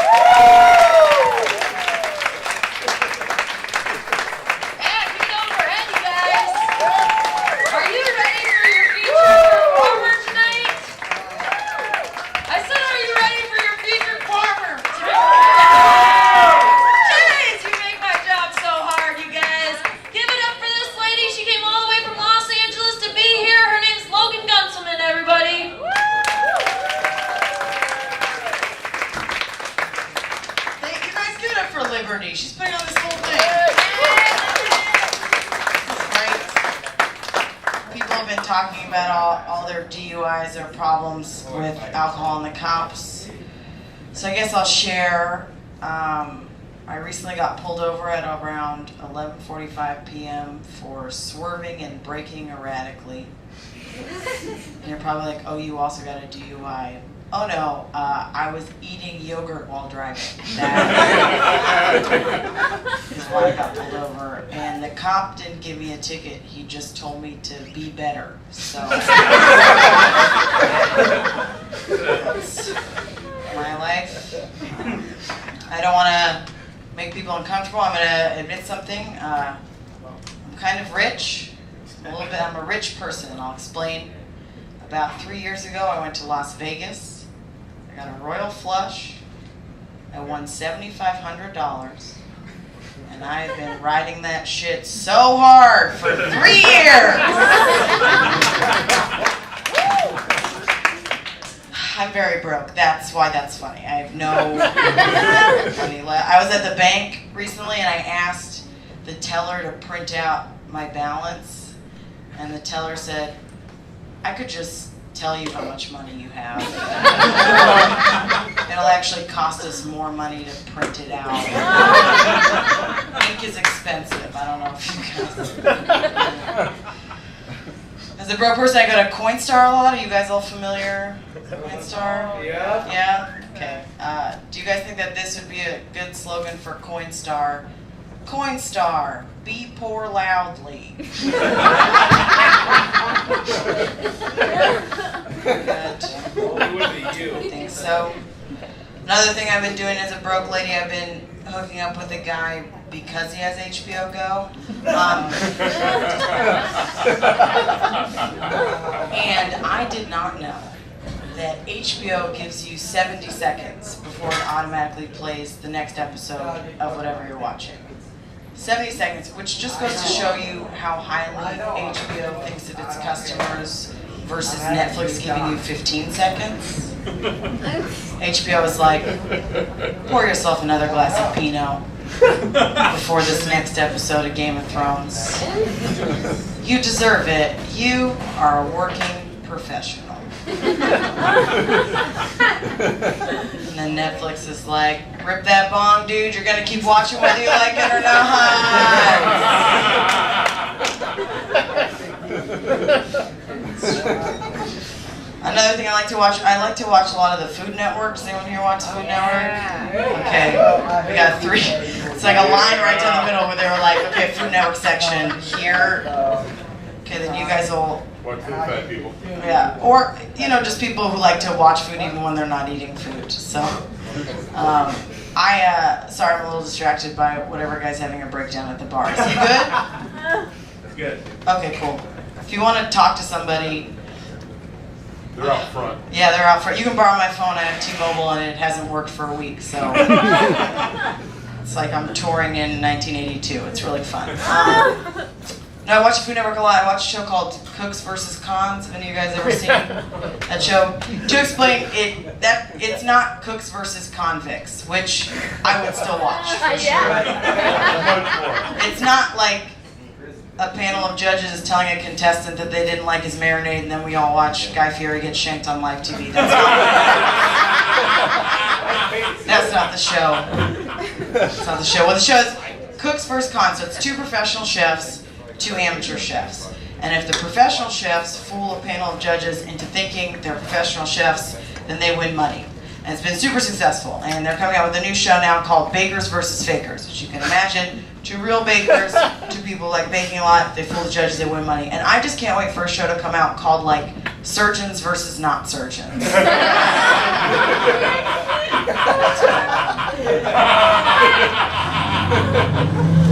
She's putting on this whole thing. Right? People have been talking about all their DUIs, their problems with alcohol and the cops. So I guess I'll share. I recently got pulled over at around 11:45 p.m. for swerving and braking erratically. And you're probably like, "Oh, you also got a DUI." Oh no, I was eating yogurt while driving. That is why I got pulled over. And the cop didn't give me a ticket, he just told me to be better. So, that's my life. I don't want to make people uncomfortable. I'm going to admit something. I'm kind of rich. A little bit, I'm a rich person, and I'll explain. About 3 years ago, I went to Las Vegas. I got a royal flush. I won $7,500. And I've been riding that shit so hard for 3 years! I'm very broke. That's why that's funny. I have no money left. I was at the bank recently and I asked the teller to print out my balance. And the teller said, "I could just tell you how much money you have. It'll actually cost us more money to print it out. Ink is expensive. I don't know if you guys. As a broke person, I go to Coinstar a lot. Are you guys all familiar with Coinstar? Yeah. Yeah? Okay. Do you guys think that this would be a good slogan for Coinstar? Coinstar, be poor loudly. Good. I think so. Another thing I've been doing as a broke lady, I've been hooking up with a guy because he has HBO Go. And I did not know that HBO gives you 70 seconds before it automatically plays the next episode of whatever you're watching. 70 seconds, which just goes to show you how highly HBO thinks of its customers versus Netflix giving you 15 seconds. HBO is like, pour yourself another glass of Pinot before this next episode of Game of Thrones. You deserve it. You are a working professional. And then Netflix is like, rip that bong, dude. You're gonna keep watching whether you like it or not. Another thing I like to watch a lot of the Food Network. Does anyone here watch Food Network? Okay, we got 3. It's like a line right down the middle where they were like, okay, Food Network section here. Okay, then you guys will. Watch for the fat people. Yeah, or just people who like to watch food even when they're not eating food. So, sorry, I'm a little distracted by whatever guy's having a breakdown at the bar. Is he good? Good. Okay, cool. If you want to talk to somebody. They're out front. Yeah, they're out front. You can borrow my phone. I have T-Mobile and it hasn't worked for a week, so it's like I'm touring in 1982. It's really fun. No, I watch Food Network a lot. I watch a show called Cooks vs. Cons. Have any of you guys ever seen that show? To explain it, it's not Cooks vs. Convicts, which I would still watch. For sure. It's not like a panel of judges telling a contestant that they didn't like his marinade, and then we all watch Guy Fieri get shanked on live TV. That's not the show. That's not the show. Well, the show is Cooks vs. Cons. So it's 2 professional chefs, 2 amateur chefs. And if the professional chefs fool a panel of judges into thinking they're professional chefs, then they win money. And it's been super successful. And they're coming out with a new show now called Bakers vs. Fakers, which you can imagine, 2 real bakers, 2 people like baking a lot, they fool the judges, they win money. And I just can't wait for a show to come out called like Surgeons versus Not Surgeons.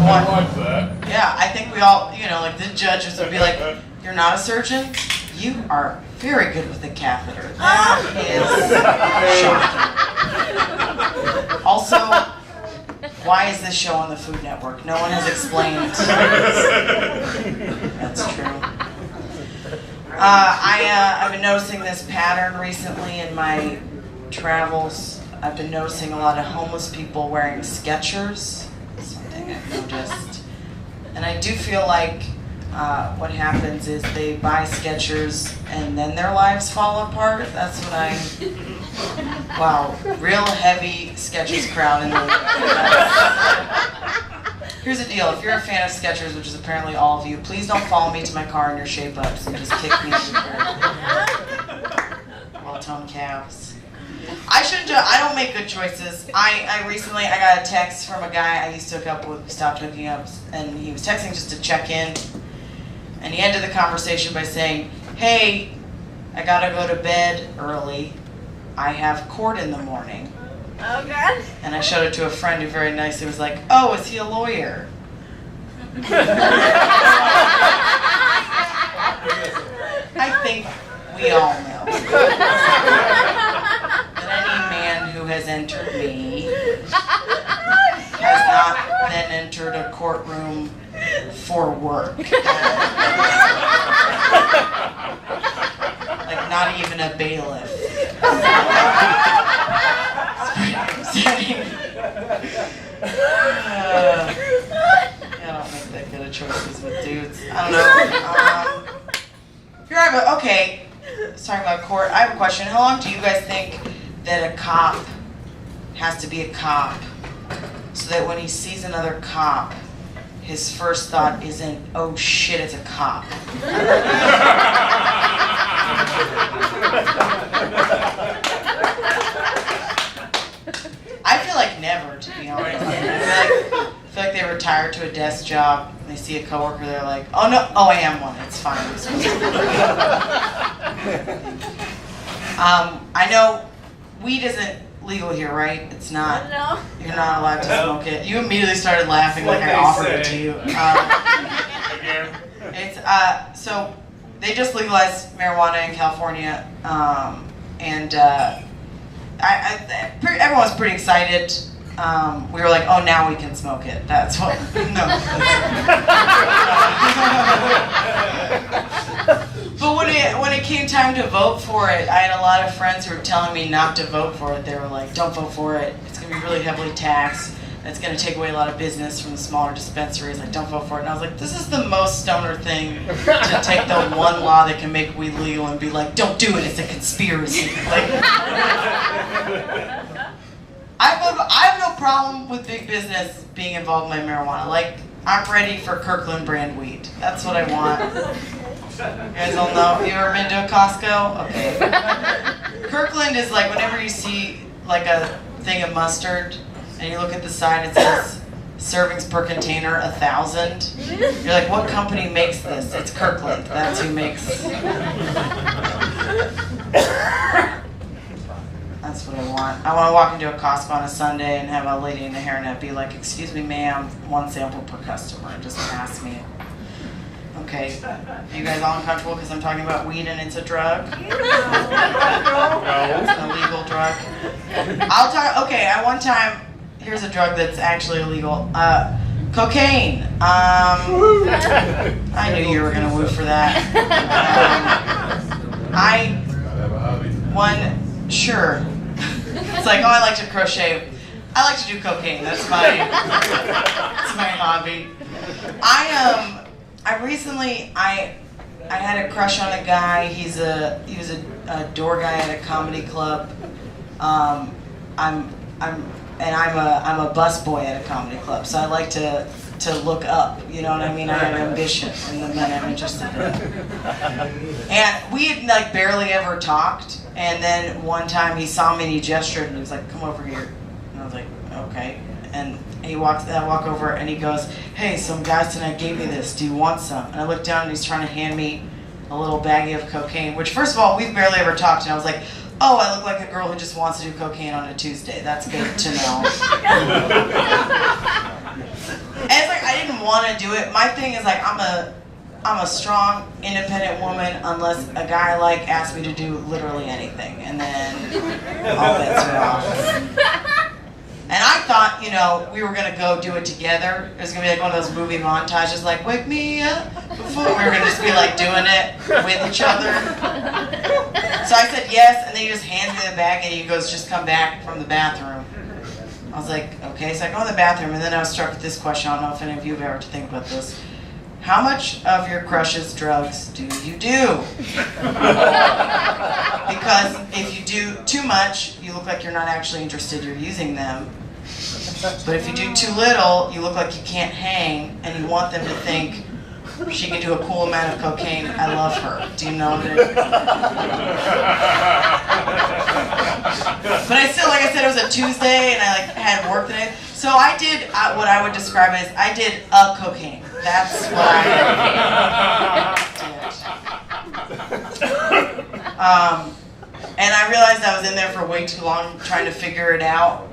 I watch that. Yeah, I think we all, like the judges would be like, you're not a surgeon? You are very good with a catheter. That is shocking. Also, why is this show on the Food Network? No one has explained. That's true. I've been noticing this pattern recently in my travels. I've been noticing a lot of homeless people wearing Skechers. Something I've noticed. And I do feel like what happens is they buy Skechers and then their lives fall apart. That's what wow, real heavy Skechers crowd in the Here's the deal, if you're a fan of Skechers, which is apparently all of you, please don't follow me to my car in your shape-ups and just kick me in the well-toned calves. I don't make good choices. I recently got a text from a guy I used to hook up with, we stopped hooking up, and he was texting just to check in. And he ended the conversation by saying, hey, I gotta go to bed early. I have court in the morning. Oh, God. And I showed it to a friend who very nicely was like, oh, is he a lawyer? I think we all know that any man who has entered me has not then entered a courtroom for work. Like not even a bailiff. I don't make that good of choices with dudes. I don't know. Okay, were talking about court, I have a question. How long do you guys think that a cop has to be a cop so that when he sees another cop, his first thought isn't, oh shit, it's a cop? I feel like never, to be honest. I feel like they retire to a desk job, and they see a coworker, they're like, oh no, oh I am one, it's fine. I know weed isn't legal here, right? It's not. No. You're not allowed to smoke it. You immediately started laughing like I offered it to you. Again. It's so they just legalized marijuana in California, and everyone's pretty excited. We were like, oh, now we can smoke it. That's what. No. But when it came time to vote for it, I had a lot of friends who were telling me not to vote for it. They were like, don't vote for it. It's gonna be really heavily taxed. It's going to take away a lot of business from the smaller dispensaries. Like, don't vote for it. And I was like, this is the most stoner thing to take the one law that can make weed legal and be like, don't do it. It's a conspiracy. Like, I have no problem with big business being involved in my marijuana. Like, I'm ready for Kirkland brand weed. That's what I want. You guys all know. You ever been to a Costco? Okay. Kirkland is like whenever you see like a thing of mustard, and you look at the side, it says servings per container 1,000. You're like, what company makes this? It's Kirkland. That's who makes. That's what I want. I want to walk into a Costco on a Sunday and have a lady in a hairnet be like, excuse me, ma'am, 1 sample per customer. Just pass me. Okay. Are you guys all uncomfortable because I'm talking about weed and it's a drug? No. It's an illegal drug. I'll talk. Okay, at one time. Here's a drug that's actually illegal. Cocaine. I knew you were gonna woo for that. Sure. It's like, oh, I like to crochet. I like to do cocaine. That's my hobby. I had a crush on a guy. He was a door guy at a comedy club. I'm a busboy at a comedy club, so I like to look up, you know what I mean? I have ambition in the men I'm interested in. And we had like barely ever talked, and then one time he saw me and he gestured and he was like, come over here. And I was like, okay. And I walk over and he goes, hey, some guys tonight gave me this, do you want some? And I look down and he's trying to hand me a little baggie of cocaine, which first of all, we've barely ever talked, and I was like, oh, I look like a girl who just wants to do cocaine on a Tuesday. That's good to know. And it's like I didn't want to do it. My thing is like I'm a strong, independent woman unless a guy like asks me to do literally anything, and then all bets are off. And I thought, you know, we were gonna go do it together. It was gonna be like one of those movie montages, like "Wake me up before." We were gonna just be like doing it with each other. So I said yes, and then he just hands me the bag, and he goes, "Just come back from the bathroom." I was like, "Okay." So I go in the bathroom, and then I was struck with this question. I don't know if any of you have ever to think about this. How much of your crush's drugs do you do? Because if you do too much, you look like you're not actually interested, you're using them. But if you do too little, you look like you can't hang, and you want them to think she can do a cool amount of cocaine. I love her. Do you know that? But I still, like I said, it was a Tuesday, and I like had work today. So I did what I would describe as I did a cocaine. That's what I did. And I realized I was in there for way too long trying to figure it out.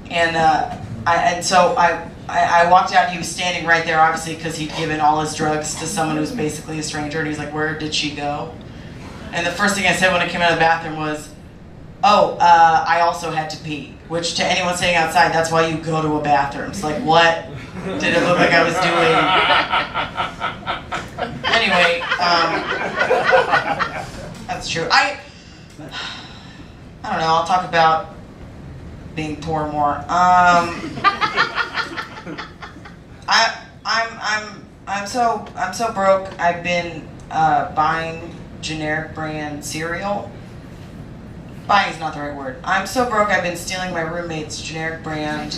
And so I walked out, and he was standing right there, obviously, because he'd given all his drugs to someone who's basically a stranger, and he was like, where did she go? And the first thing I said when I came out of the bathroom was, oh, I also had to pee, which to anyone sitting outside, that's why you go to a bathroom. It's like, what did it look like I was doing? Anyway, that's true. I don't know, I'll talk about being poor more. I'm so broke. I've been buying generic brand cereal. Buying is not the right word. I'm so broke I've been stealing my roommate's generic brand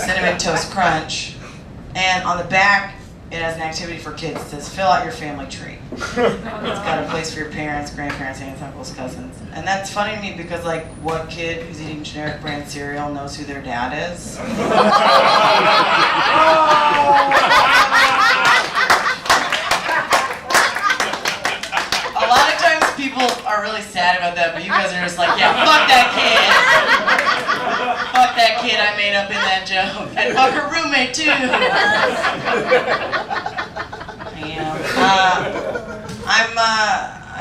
Cinnamon Toast Crunch. And on the back, it has an activity for kids. It says, fill out your family tree. It's got a place for your parents, grandparents, aunts, uncles, cousins. And that's funny to me because, like, what kid who's eating generic brand cereal knows who their dad is? A lot of times people are really sad about that, but you guys are just like, yeah, fuck that kid. Fuck that kid I made up in that joke. And fuck her roommate, too.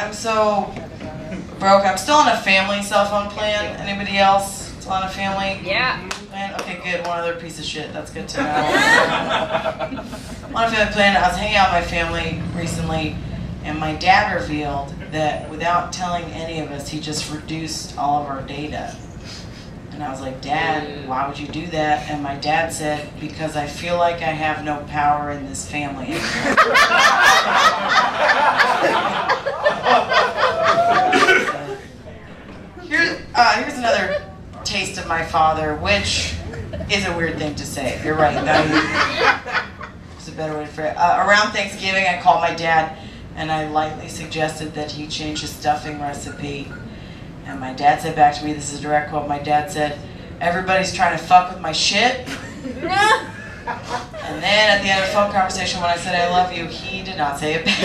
I'm so broke. I'm still on a family cell phone plan. Anybody else still on a family? Yeah. Plan? Okay, good. One other piece of shit. That's good to know. On a family plan. I was hanging out with my family recently, and my dad revealed that without telling any of us, he just reduced all of our data. And I was like, Dad, why would you do that? And my dad said, because I feel like I have no power in this family anymore. Here's another taste of my father, which is a weird thing to say. You're right. There's a better way to phrase it. Around Thanksgiving, I called my dad, and I lightly suggested that he change his stuffing recipe. And my dad said back to me, this is a direct quote, my dad said, everybody's trying to fuck with my shit. And then at the end of the phone conversation when I said I love you, he did not say it back.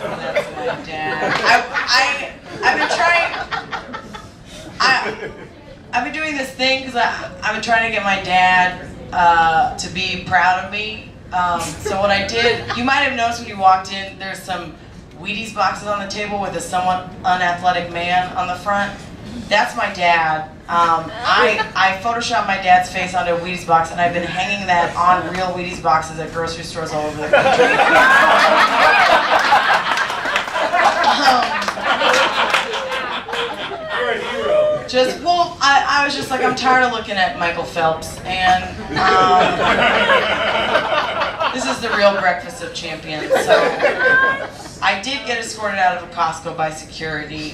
That's my dad. I've been doing this thing because I've been trying to get my dad to be proud of me. So what I did, you might have noticed when you walked in, there's some Wheaties boxes on the table with a somewhat unathletic man on the front. That's my dad. I photoshopped my dad's face onto a Wheaties box, and I've been hanging that on real Wheaties boxes at grocery stores all over the country. You're a hero. I was just like, I'm tired of looking at Michael Phelps, and this is the real breakfast of champions. So I did get escorted out of a Costco by security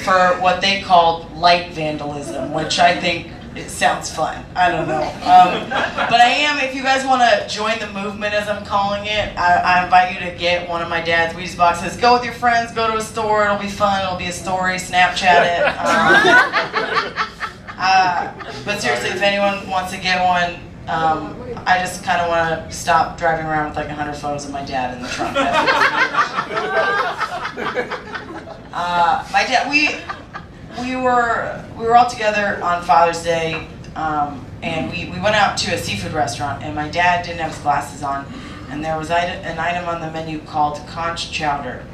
for what they called light vandalism, which I think it sounds fun. I don't know. But I am, if you guys want to join the movement, as I'm calling it, I invite you to get one of my dad's Wheaties boxes. Go with your friends, go to a store, it'll be fun, it'll be a story, Snapchat it. But seriously, if anyone wants to get one, I just kind of want to stop driving around with like 100 photos of my dad in the trunk. My dad, we were all together on Father's Day, and we went out to a seafood restaurant, and my dad didn't have his glasses on, and there was an item on the menu called conch chowder.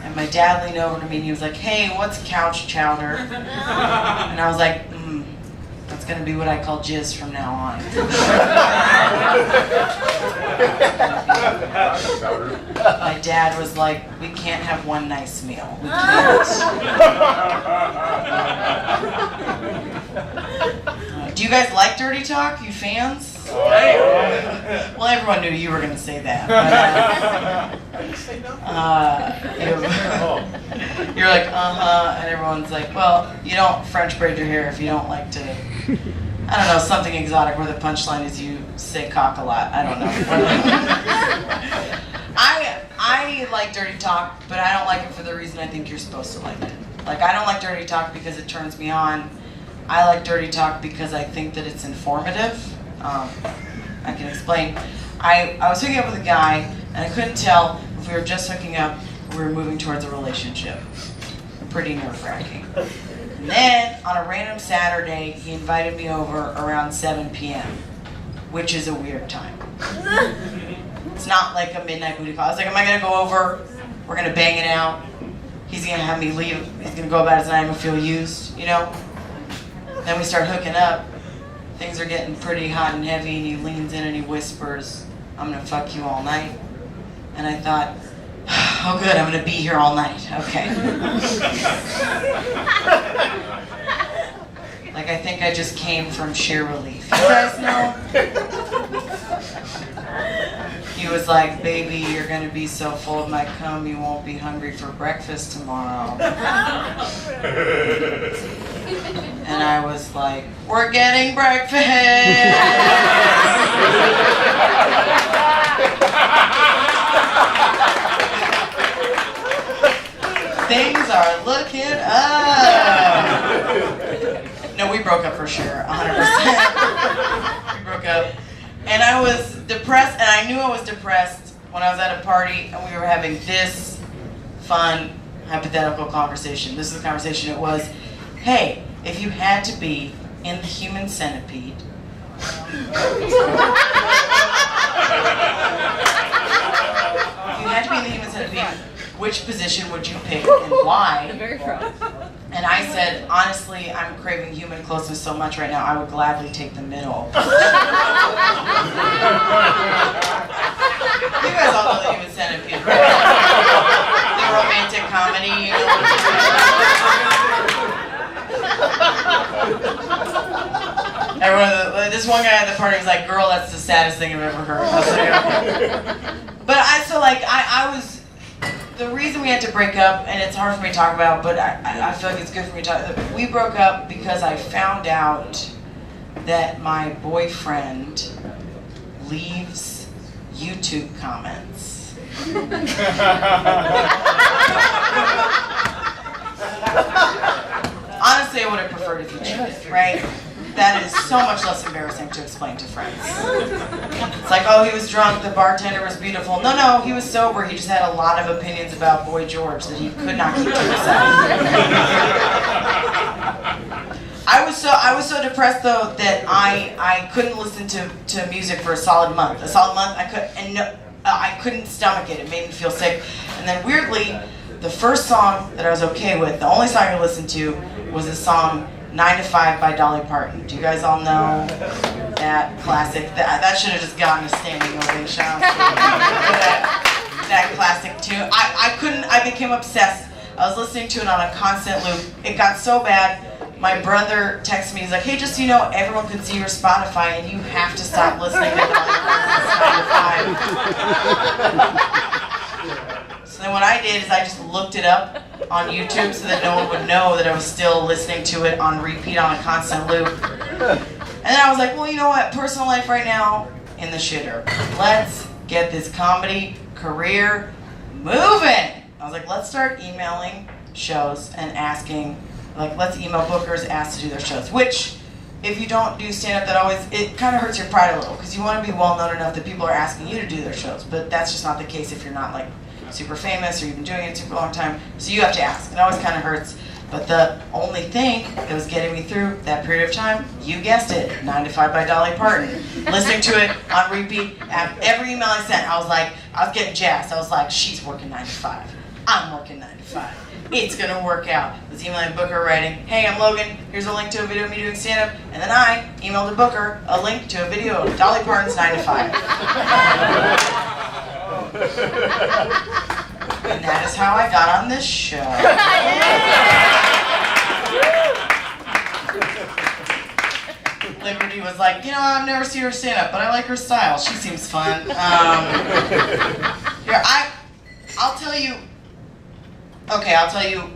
And my dad leaned over to me and he was like, hey, what's couch chowder? And I was like, that's going to be what I call jizz from now on. My dad was like, we can't have one nice meal. We can't. Do you guys like Dirty Talk, you fans? Well, everyone knew you were going to say that. You're like, and everyone's like, well, you don't French braid your hair if you don't like to, I don't know, something exotic where the punchline is you say cock a lot. I don't know. I like Dirty Talk, but I don't like it for the reason I think you're supposed to like it. Like, I don't like Dirty Talk because it turns me on. I like Dirty Talk because I think that it's informative. I can explain. I was hooking up with a guy, and I couldn't tell if we were just hooking up or we were moving towards a relationship. Pretty nerve-wracking. And then, on a random Saturday, he invited me over around 7 p.m., which is a weird time. It's not like a midnight booty call. I was like, am I going to go over? We're going to bang it out. He's going to have me leave. He's going to go about his night and feel used, you know? Then we start hooking up. Things are getting pretty hot and heavy, and he leans in and he whispers, I'm gonna fuck you all night. And I thought, oh good, I'm gonna be here all night. Okay. Like, I think I just came from sheer relief. You guys know? was like, baby, you're gonna be so full of my cum you won't be hungry for breakfast tomorrow. And I was like, we're getting breakfast! Things are looking up! No, we broke up for sure, 100%. We broke up. And I was depressed, and I knew I was depressed when I was at a party and we were having this fun, hypothetical conversation. This is the conversation. It was, hey, if you had to be in the human centipede, if you had to be in the human centipede, which position would you pick and why? And I said, honestly, I'm craving human closeness so much right now, I would gladly take the middle. You guys all know the human centipede, right? The romantic comedy, you know. Everyone, this one guy at the party was like, girl, that's the saddest thing I've ever heard. I was like, okay. But I was, the reason we had to break up, and it's hard for me to talk about, but I feel like it's good for me to talk. We broke up because I found out that my boyfriend leaves YouTube comments. Honestly, I would have preferred if you cheated, right? That is so much less embarrassing to explain to friends. It's like, oh, he was drunk, the bartender was beautiful. No, he was sober. He just had a lot of opinions about Boy George that he could not keep to himself. I was so depressed though that I couldn't listen to music for a solid month. I couldn't stomach it. It made me feel sick. And then weirdly, the first song that I was okay with, the only song I listened to, was a song 9 to 5 by Dolly Parton. Do you guys all know that classic? That should have just gotten a standing ovation. that classic tune. I became obsessed. I was listening to it on a constant loop. It got so bad, my brother texted me, he's like, hey, just so you know, everyone can see your Spotify and you have to stop listening to Dolly Parton's 9 to 5. So then what I did is I just looked it up on YouTube so that no one would know that I was still listening to it on repeat on a constant loop. And then I was like, well, you know what? Personal life right now, in the shitter. Let's get this comedy career moving. I was like, let's start emailing shows and asking, like, let's email bookers, ask to do their shows. Which, if you don't do stand-up, it kind of hurts your pride a little, because you want to be well-known enough that people are asking you to do their shows. But that's just not the case if you're not, like, super famous or you've been doing it a super long time. So you have to ask. It always kind of hurts. But the only thing that was getting me through that period of time, you guessed it, 9 to 5 by Dolly Parton. Listening to it on repeat. Every email I sent, I was getting jazzed. I was like, she's working 9 to 5. I'm working 9 to 5. It's gonna work out. I was emailing Booker writing, hey, I'm Logan, here's a link to a video of me doing stand-up. And then I emailed Booker a link to a video of Dolly Parton's 9 to 5. And that is how I got on this show. Liberty was like, you know, I've never seen her stand up, but I like her style. She seems fun. Here, I'll tell you. Okay, I'll tell you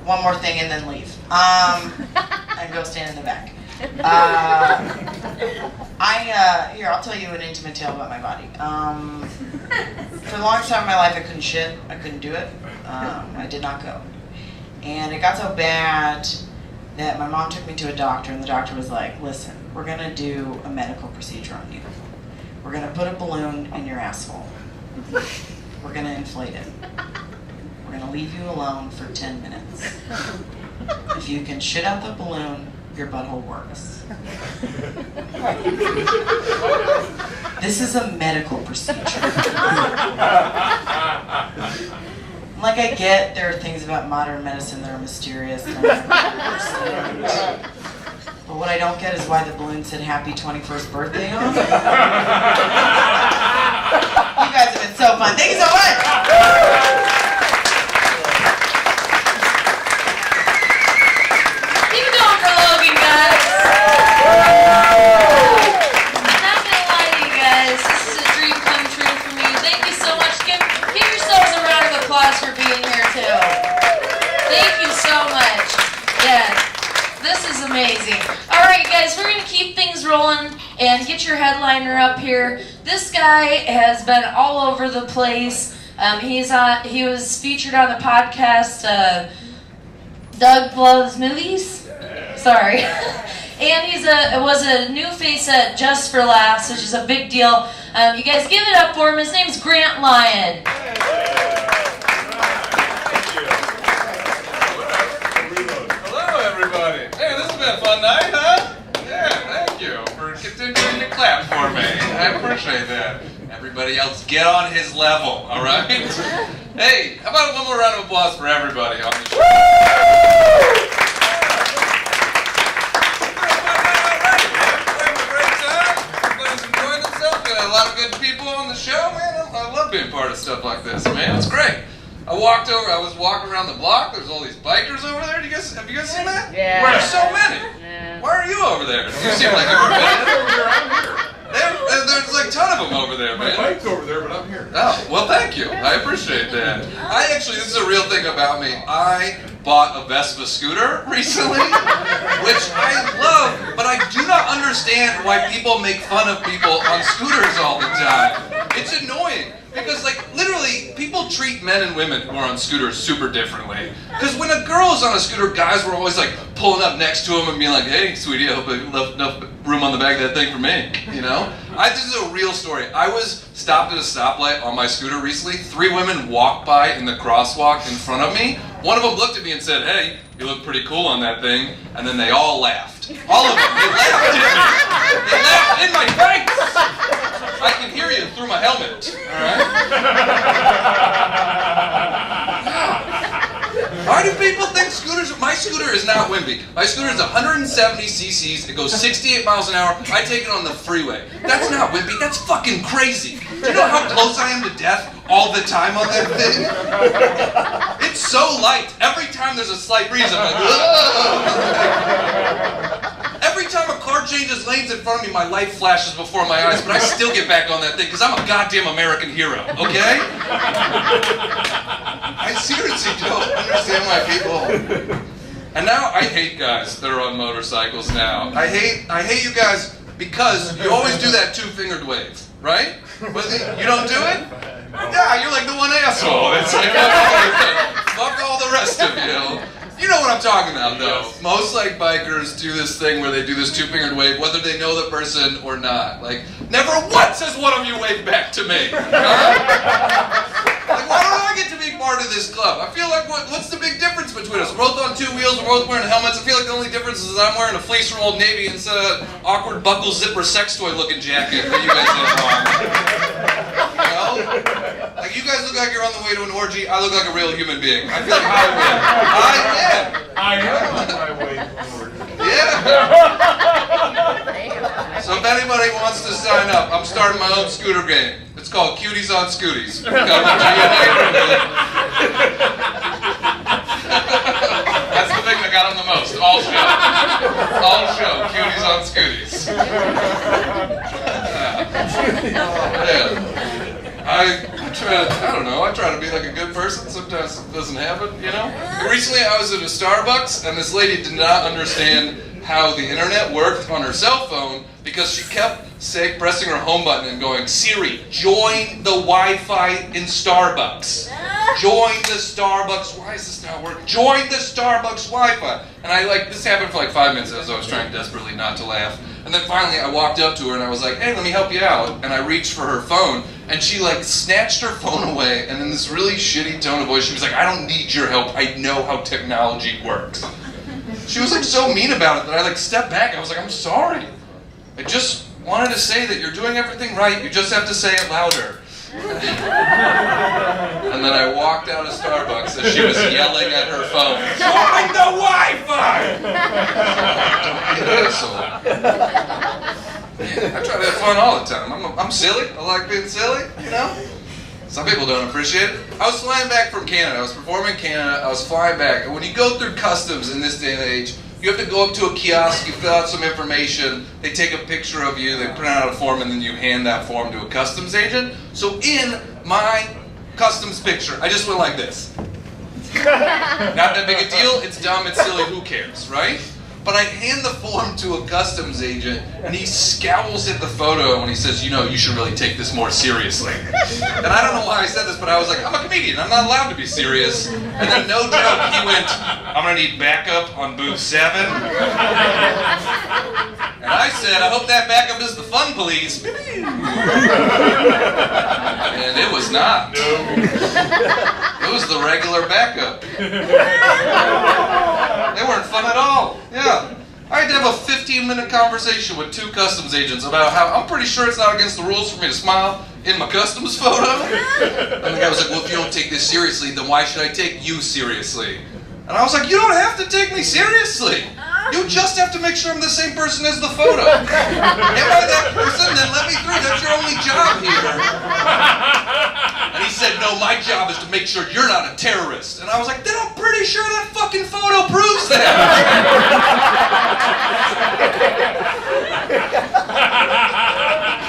one more thing and then leave. And go stand in the back. Here, I'll tell you an intimate tale about my body. For the longest time in my life, I couldn't shit. I couldn't do it. I did not go. And it got so bad that my mom took me to a doctor, and the doctor was like, listen, we're going to do a medical procedure on you. We're going to put a balloon in your asshole. We're going to inflate it. We're going to leave you alone for 10 minutes. If you can shit out the balloon, your butthole works. This is a medical procedure. Like, I get there are things about modern medicine that are mysterious and I don't understand. But what I don't get is why the balloon said happy 21st birthday on it. You guys have been so fun. Thank you so much! Keep it going for Logan, guys. I'm not gonna lie to you guys, this is a dream come true rolling and get your headliner up here. This guy has been all over the place. He was featured on the podcast Doug Loves Movies. Sorry. And was a new face at Just for Laughs, which is a big deal. You guys give it up for him. His name's Grant Lyon. Hello, everybody. Hey, this has been a fun night, huh? Yeah, thank you for continuing to clap for me. I appreciate that. Everybody else, get on his level, all right? Hey, how about one more round of applause for everybody on the show? Everybody's enjoying themselves. Got a lot of good people on the show, man. I love being part of stuff like this, man. It's great. I was walking around the block. There's all these bikers over there. Have you guys seen that? Yeah. There's so many. Yeah. Why are you over there? You seem like you were bad. There's like a ton of them over there, man. My bike's over there, but I'm here. Oh, well, thank you. I appreciate that. This is a real thing about me. I bought a Vespa scooter recently, which I love, but I do not understand why people make fun of people on scooters all the time. It's annoying. Because, like, literally, people treat men and women who are on scooters super differently. Because when a girl is on a scooter, guys were always, like, pulling up next to them and being like, hey, sweetie, I hope you left enough room on the back of that thing for me, you know? This is a real story. I was stopped at a stoplight on my scooter recently. 3 women walked by in the crosswalk in front of me. One of them looked at me and said, hey, you look pretty cool on that thing. And then they all laughed. All of them. They laughed at me. They laughed in my face. I can hear you through my helmet. All right? Why do people think scooters? My scooter is not wimpy. My scooter is 170 cc's. It goes 68 miles an hour. I take it on the freeway. That's not wimpy. That's fucking crazy. Do you know how close I am to death all the time on that thing? It's so light. Every time there's a slight breeze, I'm like, ugh. Every time a car changes lanes in front of me, my life flashes before my eyes, but I still get back on that thing because I'm a goddamn American hero, okay? I seriously don't understand why people... And now I hate guys that are on motorcycles now. I hate you guys because you always do that 2-fingered wave, right? But you don't do it? Yeah, you're like the one asshole. It's like, fuck all the rest of you. You know what I'm talking about, though. Yes. Most, like, bikers do this thing where they do this 2-fingered wave, whether they know the person or not. Like, never once has one of you waved back to me. Huh? Like, why don't I get to be part of this club? I feel like, what's the big difference between us? We're both on 2 wheels, we're both wearing helmets. I feel like the only difference is I'm wearing a fleece from Old Navy instead of awkward buckle zipper sex toy looking jacket that you guys have on. You know? Like, you guys look like you're on the way to an orgy. I look like a real human being. I feel like I win. I am on my way forward. Yeah. So if anybody wants to sign up, I'm starting my own scooter game. It's called Cuties on Scooties. Coming to your neighborhood. That's the thing that got them the most. All show. Cuties on Scooties. Yeah. I try to be like a good person. Sometimes it doesn't happen, you know? Recently I was at a Starbucks and this lady did not understand how the internet worked on her cell phone because she kept pressing her home button and going, Siri, join the Wi-Fi in Starbucks. Join the Starbucks, why is this not working? Join the Starbucks Wi-Fi. And this happened for like 5 minutes as I was trying desperately not to laugh. And then finally I walked up to her and I was like, hey, let me help you out. And I reached for her phone and she snatched her phone away and in this really shitty tone of voice, she was like, I don't need your help. I know how technology works. She was so mean about it that I stepped back. I was like, I'm sorry. I just wanted to say that you're doing everything right. You just have to say it louder. And then I walked out of Starbucks as she was yelling at her phone, join the Wi-Fi! I try to have fun all the time. I'm silly. I like being silly, you know? Some people don't appreciate it. I was flying back from Canada. I was performing in Canada. I was flying back. And when you go through customs in this day and age, you have to go up to a kiosk, you fill out some information, they take a picture of you, they print out a form, and then you hand that form to a customs agent. So in my customs picture, I just went like this. Not that big a deal, it's dumb, it's silly, who cares, right? But I hand the form to a customs agent, and he scowls at the photo and he says, you know, you should really take this more seriously. And I don't know why I said this, but I was like, I'm a comedian, I'm not allowed to be serious. And then no joke, he went, I'm gonna need backup on booth 7. And I said, I hope that backup is the fun police. And it was not. It was the regular backup. They weren't fun at all. Yeah. I had to have a 15-minute conversation with 2 customs agents about how I'm pretty sure it's not against the rules for me to smile in my customs photo. And the guy was like, well, if you don't take this seriously, then why should I take you seriously? And I was like, you don't have to take me seriously. You just have to make sure I'm the same person as the photo. Am I that person? Then let me through. That's your only job here. And he said, no, my job is to make sure you're not a terrorist. And I was like, then I'm pretty sure that fucking photo proves that.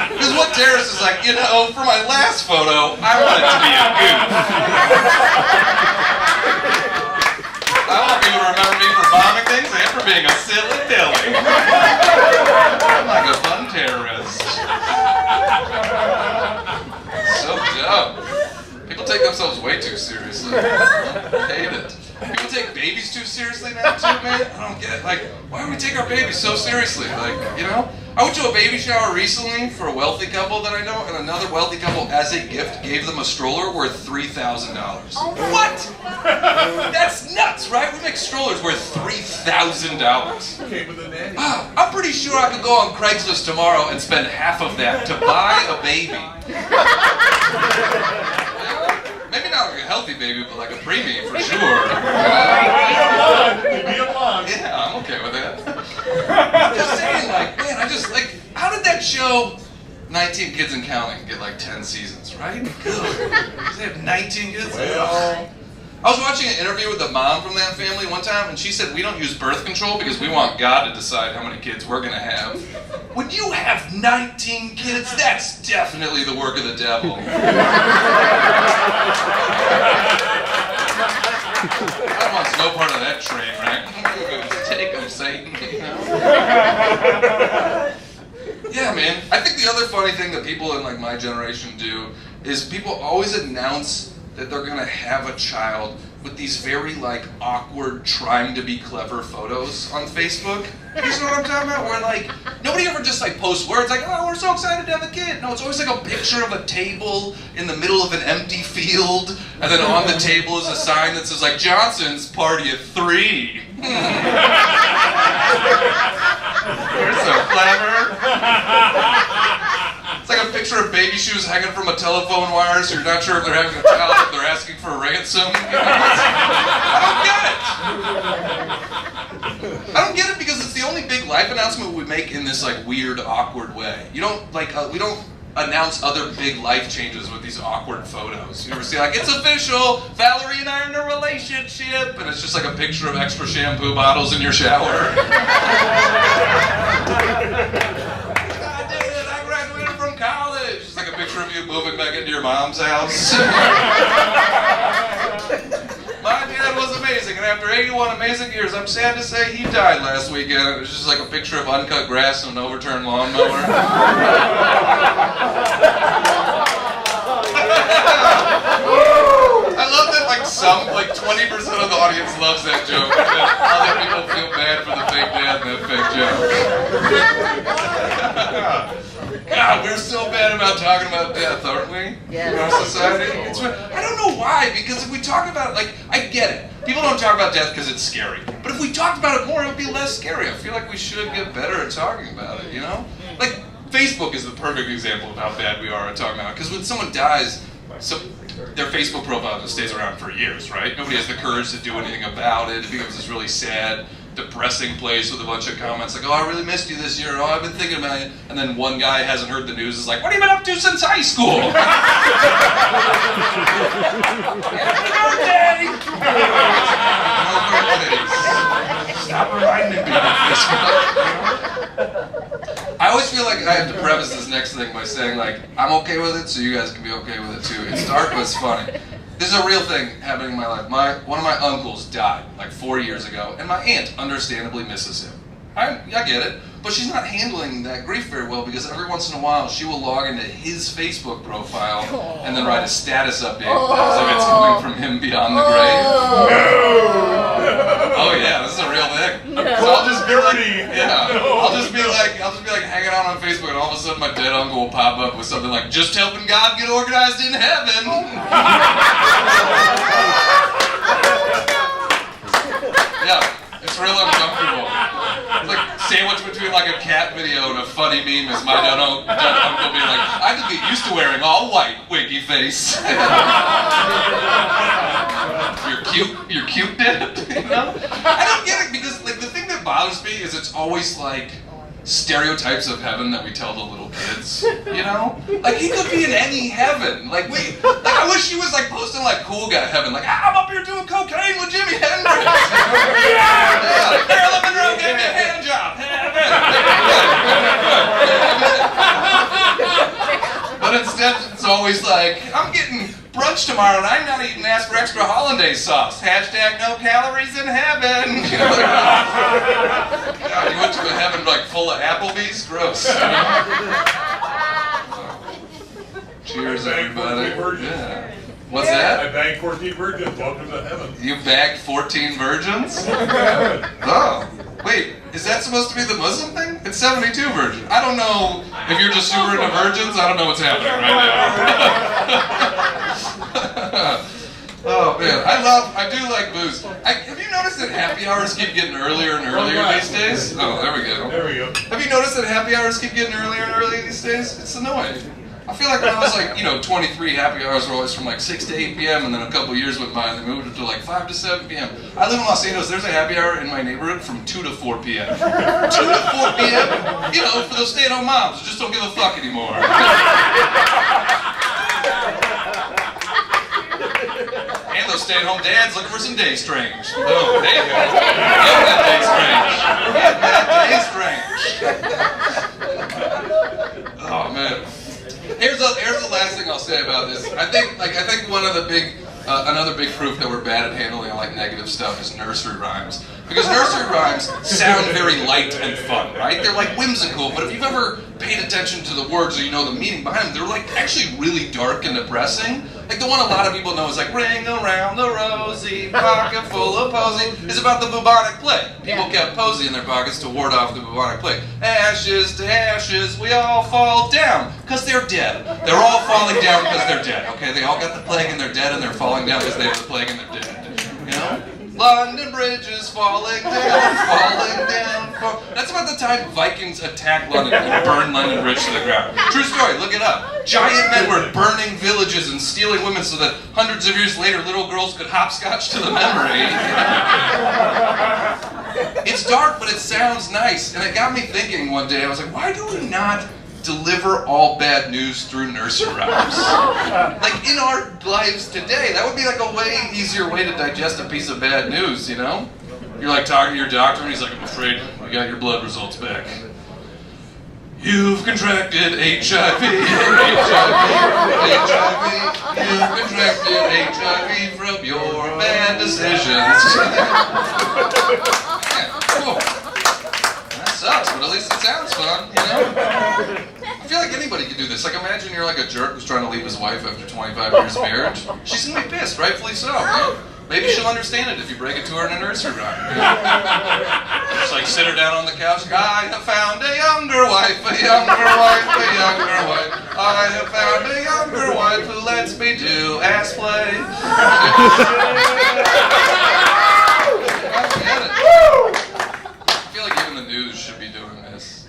Because what terrorist is like, you know, for my last photo, I want it to be a goof. I want people to remember me for bombing things and for being a silly dilly. I'm like a fun terrorist. So dumb. People take themselves way too seriously. I hate it. People take babies too seriously now too, man. I don't get it. Like, why do we take our babies so seriously? Like, you know? I went to a baby shower recently for a wealthy couple that I know, and another wealthy couple, as a gift, gave them a stroller worth $3,000. Oh, what? That's nuts, right? We make strollers worth $3,000. Okay, with a nanny. I'm pretty sure I could go on Craigslist tomorrow and spend half of that to buy a baby. Maybe not like a healthy baby, but like a preemie for sure. Be a blonde. Yeah, I'm okay with that. I'm just saying, like, man, how did that show 19 Kids and Counting get like 10 seasons, right? Good. They have 19 kids. Well. I was watching an interview with the mom from that family one time, and she said, we don't use birth control because we want God to decide how many kids we're going to have. When you have 19 kids, that's definitely the work of the devil. I want no part of that train wreck. Take them, Satan. You know? Yeah, man. I think the other funny thing that people in like my generation do is people always announce that they're gonna have a child with these very like awkward, trying to be clever photos on Facebook. You know what I'm talking about? Where like nobody ever just like posts words like, "Oh, we're so excited to have a kid." No, it's always like a picture of a table in the middle of an empty field, and then on the table is a sign that says like Johnson's party at 3. You're so clever. It's like a picture of baby shoes hanging from a telephone wire, so you're not sure if they're having a child, if they're asking for a ransom. I don't get it because it's the only big life announcement we make in this like weird, awkward way. You don't like we don't announce other big life changes with these awkward photos. You ever see like, it's official, Valerie and I are in a relationship, and it's just like a picture of extra shampoo bottles in your shower. College. It's like a picture of you moving back into your mom's house. My dad was amazing, and after 81 amazing years, I'm sad to say he died last weekend. It was just like a picture of uncut grass and an overturned lawnmower. I love that like 20% of the audience loves that joke. Other people feel bad for the fake dad in that fake joke. God, we're so bad about talking about death, aren't we? Yeah. In our society? I don't know why, because if we talk about it, like, I get it. People don't talk about death because it's scary. But if we talked about it more, it would be less scary. I feel like we should get better at talking about it, you know? Like, Facebook is the perfect example of how bad we are at talking about it. Because when someone dies, their Facebook profile just stays around for years, right? Nobody has the courage to do anything about it. It becomes this really sad, depressing place with a bunch of comments like, "Oh, I really missed you this year. Oh, I've been thinking about you." And then one guy hasn't heard the news is like, "What have you been up to since high school?" Happy birthday! Stop reminding me of this. I always feel like I have to preface this next thing by saying like, I'm okay with it, so you guys can be okay with it too. It's dark, but it's funny. This is a real thing happening in my life. One of my uncles died like 4 years ago, and my aunt understandably misses him. I get it. But she's not handling that grief very well because every once in a while she will log into his Facebook profile and then write a status update as if it's coming from him beyond the grave. Oh yeah, this is a real thing. So I'll just be like, I'll just be like hanging out on Facebook, and all of a sudden my dead uncle will pop up with something like, "Just helping God get organized in heaven." Yeah, it's real uncomfortable. It's like sandwiched between like a cat video and a funny meme is my dead uncle being like, "I could get used to wearing all white, winky face." You're cute, Dad. You know? I don't get it because like the thing that bothers me is it's always like stereotypes of heaven that we tell the little kids. You know, like he could be in any heaven. Like I wish he was like posting like cool guy heaven. Like I'm up here doing cocaine with Jimi Hendrix. Yeah, Marilyn Monroe gave me a hand job. But instead, it's always like, I'm getting brunch tomorrow and I'm not eating ass for extra hollandaise sauce. Hashtag no calories in heaven. You know, God, you went to a heaven like full of Applebee's? Gross. Cheers, everybody. Yeah. What's that? I bagged 14 virgins. Welcome to heaven. You bagged 14 virgins? Oh. Wait, is that supposed to be the Muslim thing? It's 72 virgins. I don't know if you're just super into virgins. I don't know what's happening right now. Oh man, I do like booze. Have you noticed that happy hours keep getting earlier and earlier these days? Oh, there we go. There we go. Have you noticed that happy hours keep getting earlier and earlier these days? It's annoying. I feel like when I was like, 23, happy hours were always from like 6 to 8 p.m. and then a couple years went by and they moved it to like 5 to 7 p.m. I live in Los Angeles, there's a happy hour in my neighborhood from 2 to 4 p.m. 2 to 4 p.m.? For those stay-at-home moms who just don't give a fuck anymore. And those stay-at-home dads looking for some Day Strange. Oh, there you go. Get that Day Strange. Oh man. Here's the last thing I'll say about this. I think one of the another big proof that we're bad at handling like negative stuff is nursery rhymes. Because nursery rhymes sound very light and fun, right? They're like whimsical, but if you've ever paid attention to the words or you know the meaning behind them, they're like actually really dark and depressing. Like the one a lot of people know is like "Ring around the rosy, pocket full of posy" is about the bubonic plague. People kept posy in their pockets to ward off the bubonic plague. Ashes to ashes, we all fall down because they're dead. They're all falling down because they're dead. Okay, they all got the plague and they're dead, and they're falling down because they have the plague and they're dead. You know? London Bridge is falling down, falling down. That's about the time Vikings attacked London and burned London Bridge to the ground. True story, look it up. Giant men were burning villages and stealing women so that hundreds of years later little girls could hopscotch to the memory. It's dark, but it sounds nice. And it got me thinking one day, I was like, why do we not deliver all bad news through nursery rhymes? Like in our lives today, that would be like a way easier way to digest a piece of bad news, you know? You're like talking to your doctor and he's like, "I'm afraid we got your blood results back. You've contracted HIV, you've contracted HIV from your bad decisions." Yeah, cool. That sucks, but at least it sounds fun, you know? I feel like anybody could do this. Like imagine you're like a jerk who's trying to leave his wife after 25 years of marriage. She's gonna be pissed, rightfully so. Right? Maybe she'll understand it if you break it to her in a nursery rhyme. Just like sit her down on the couch. "I have found a younger wife, a younger wife, a younger wife. I have found a younger wife who lets me do ass play." I get it. I feel like even the news should be doing this.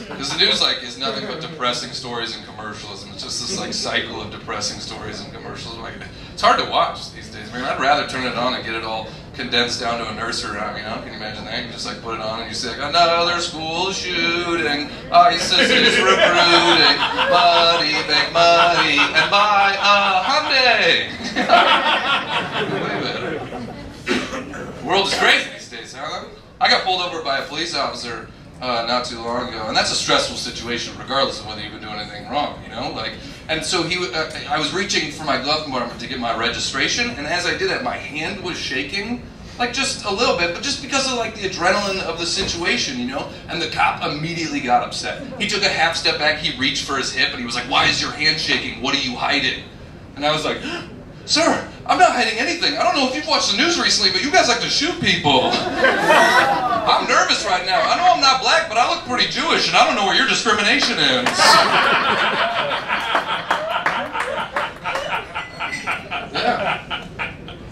Because the news is nothing but depressing stories and commercialism. It's just this cycle of depressing stories and commercialism. It's hard to watch these days. I mean, I'd rather turn it on and get it all condensed down to a nursery rhyme, you know? Can you imagine that? You just put it on and you say another school shooting, ISIS is recruiting, money, make money, and buy a Hyundai. Way better. The world is crazy these days, huh? I got pulled over by a police officer not too long ago, and that's a stressful situation regardless of whether you've been doing anything wrong, you know? And so I was reaching for my glove compartment to get my registration, and as I did that, my hand was shaking Like just a little bit, but just because of like the adrenaline of the situation, you know? And the cop immediately got upset. He took a half step back, he reached for his hip, and he was like, "Why is your hand shaking? What are you hiding?" And I was like, "Sir, I'm not hiding anything. I don't know if you've watched the news recently, but you guys like to shoot people." I'm nervous right now. I know I'm not black, but I look pretty Jewish, and I don't know where your discrimination ends. Yeah.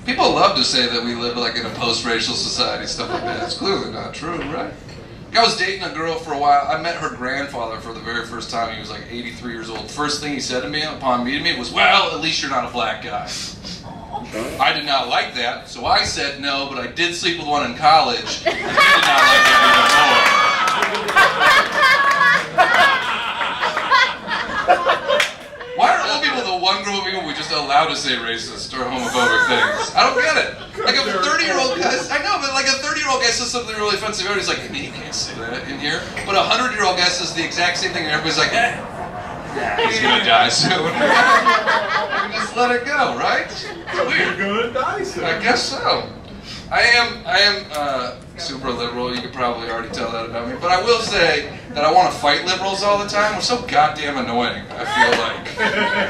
People love to say that we live like in a post-racial society, stuff like that. It's clearly not true, right? I was dating a girl for a while. I met her grandfather for the very first time. He was like 83 years old. First thing he said to me upon meeting me was, "Well, at least you're not a black guy." I did not like that, so I said no, but I did sleep with one in college. And he did not like that even more. Why are old people the one group of people we just allow to say racist or homophobic things? I don't get it. Like a 30-year-old guy, I know, but like a 30-year-old guy says something really offensive, everybody's like, "Hey, you can't say that in here." But a 100-year-old guy says the exact same thing, and everybody's like, he's gonna die soon. You can just let it go, right? It's weird. You're gonna die soon. I guess so. I am super liberal. You could probably already tell that about me. But I will say that I want to fight liberals all the time. We're so goddamn annoying, I feel like.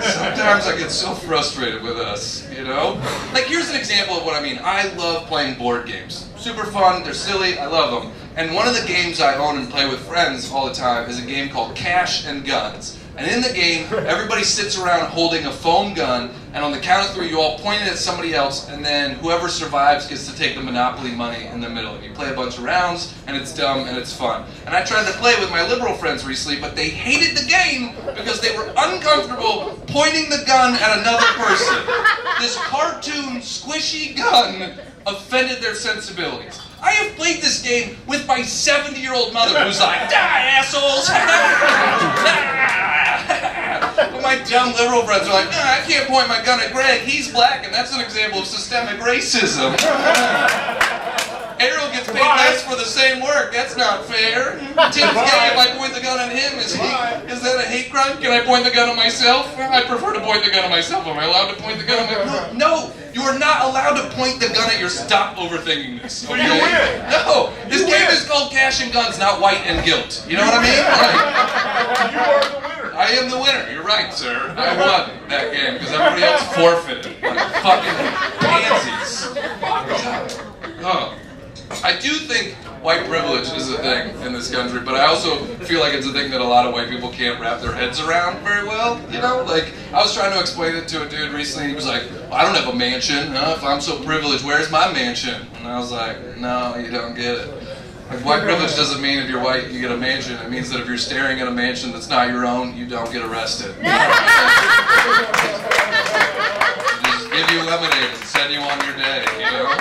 Sometimes I get so frustrated with us, you know? Like, here's an example of what I mean. I love playing board games. Super fun, they're silly, I love them. And one of the games I own and play with friends all the time is a game called Cash and Guns. And in the game, everybody sits around holding a foam gun, and on the count of 3, you all point it at somebody else, and then whoever survives gets to take the Monopoly money in the middle. You play a bunch of rounds, and it's dumb, and it's fun. And I tried to play with my liberal friends recently, but they hated the game because they were uncomfortable pointing the gun at another person. This cartoon, squishy gun offended their sensibilities. I have played this game with my 70-year-old mother who's like, "Die, assholes!" But my dumb liberal friends are like, "Nah, I can't point my gun at Greg. He's black, and that's an example of systemic racism." Errol gets paid less for the same work. That's not fair. Tim's gay. If I point the gun at him, is that a hate crime? Can I point the gun at myself? I prefer to point the gun at myself. Am I allowed to point the gun at myself? No, you are not allowed to point the gun at your. Stop overthinking this. Okay? You win. No, this game is called Cash and Guns, not White and Guilt. You know what I mean? Like, You are the winner. I am the winner. You're right, sir. I won that game because everybody else forfeited. Like fucking pansies. Oh. I do think white privilege is a thing in this country, but I also feel like it's a thing that a lot of white people can't wrap their heads around very well, you know? Like, I was trying to explain it to a dude recently, he was like, "Well, I don't have a mansion, huh? If I'm so privileged, where's my mansion?" And I was like, "No, you don't get it. Like, white privilege doesn't mean if you're white, you get a mansion. It means that if you're staring at a mansion that's not your own, you don't get arrested." Just give you lemonade and send you on your day, you know?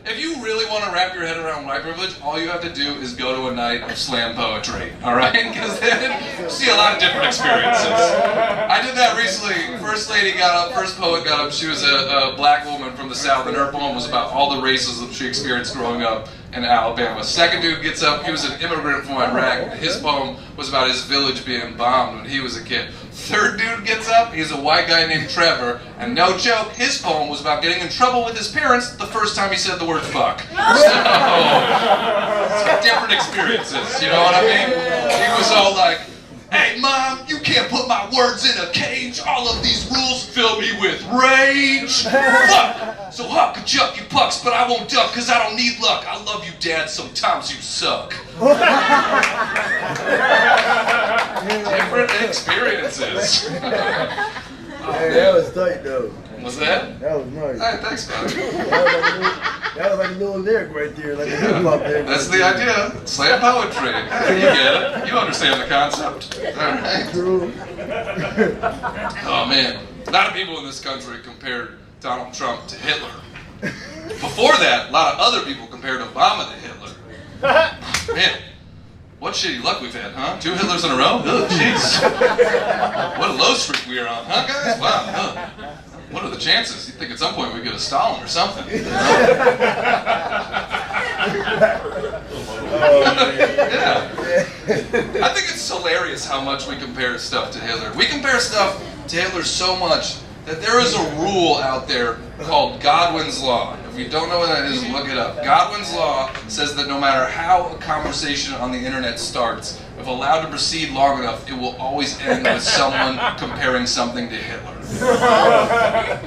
If you really want to wrap your head around white privilege, all you have to do is go to a night of slam poetry, all right? Because then you see a lot of different experiences. I did that recently. First lady got up, first poet got up. She was a black woman from the South, and her poem was about all the racism she experienced growing up in Alabama. Second dude gets up, he was an immigrant from Iraq. His poem was about his village being bombed when he was a kid. Third dude gets up, he's a white guy named Trevor, and no joke, his poem was about getting in trouble with his parents the first time he said the word fuck. So, different experiences, you know what I mean? He was all like, "Hey mom, you can't put my words in a cage. All of these rules fill me with rage. Fuck! So huck a chuck you pucks, but I won't duck cause I don't need luck. I love you dad, sometimes you suck." Different experiences. Hey, that was tight though. Was that? That was nice. Hey, thanks, buddy. That was like a little lyric right there, like a hip hop lyric. That's the idea. Slam poetry. Hey, you get it. You understand the concept. All right. True. Oh man, a lot of people in this country compared Donald Trump to Hitler. Before that, a lot of other people compared Obama to Hitler. Man, what shitty luck we've had, huh? 2 Hitlers in a row? Oh, jeez. What a low streak we are on, huh, guys? Wow. Huh. What are the chances? You'd think at some point we'd get a Stalin or something. You know? Yeah. I think it's hilarious how much we compare stuff to Hitler. We compare stuff to Hitler so much that there is a rule out there called Godwin's Law. If If you don't know what that is, look it up. Godwin's law says that no matter how a conversation on the internet starts, if allowed to proceed long enough, it will always end with someone comparing something to Hitler.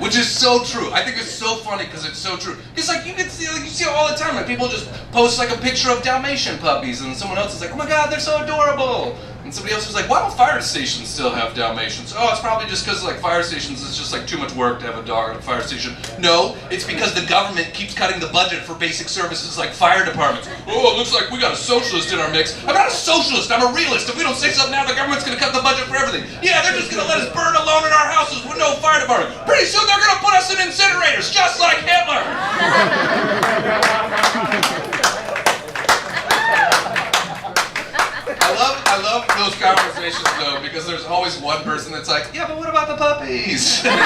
Which is so true. I think it's so funny because it's so true. It's like you see it all the time. Like people just post like a picture of Dalmatian puppies, and someone else is like, "Oh my God, they're so adorable." And somebody else is like, "Why don't fire stations still have Dalmatians?" Oh, it's probably just because like fire stations is just like too much work to have a dog at a fire station. No, it's because the government keeps cutting the budget for basic services like fire departments. Oh, it looks like we got a socialist in our mix. I'm not a socialist. I'm a realist. If we don't say something now, the government's going to cut the budget for everything. Yeah, they're just going to let us burn alone in our houses with no fire department. Pretty soon they're going to put us in incinerators, just like Hitler. I love those conversations though, because there's always one person that's like, yeah, but what about the puppies? We're on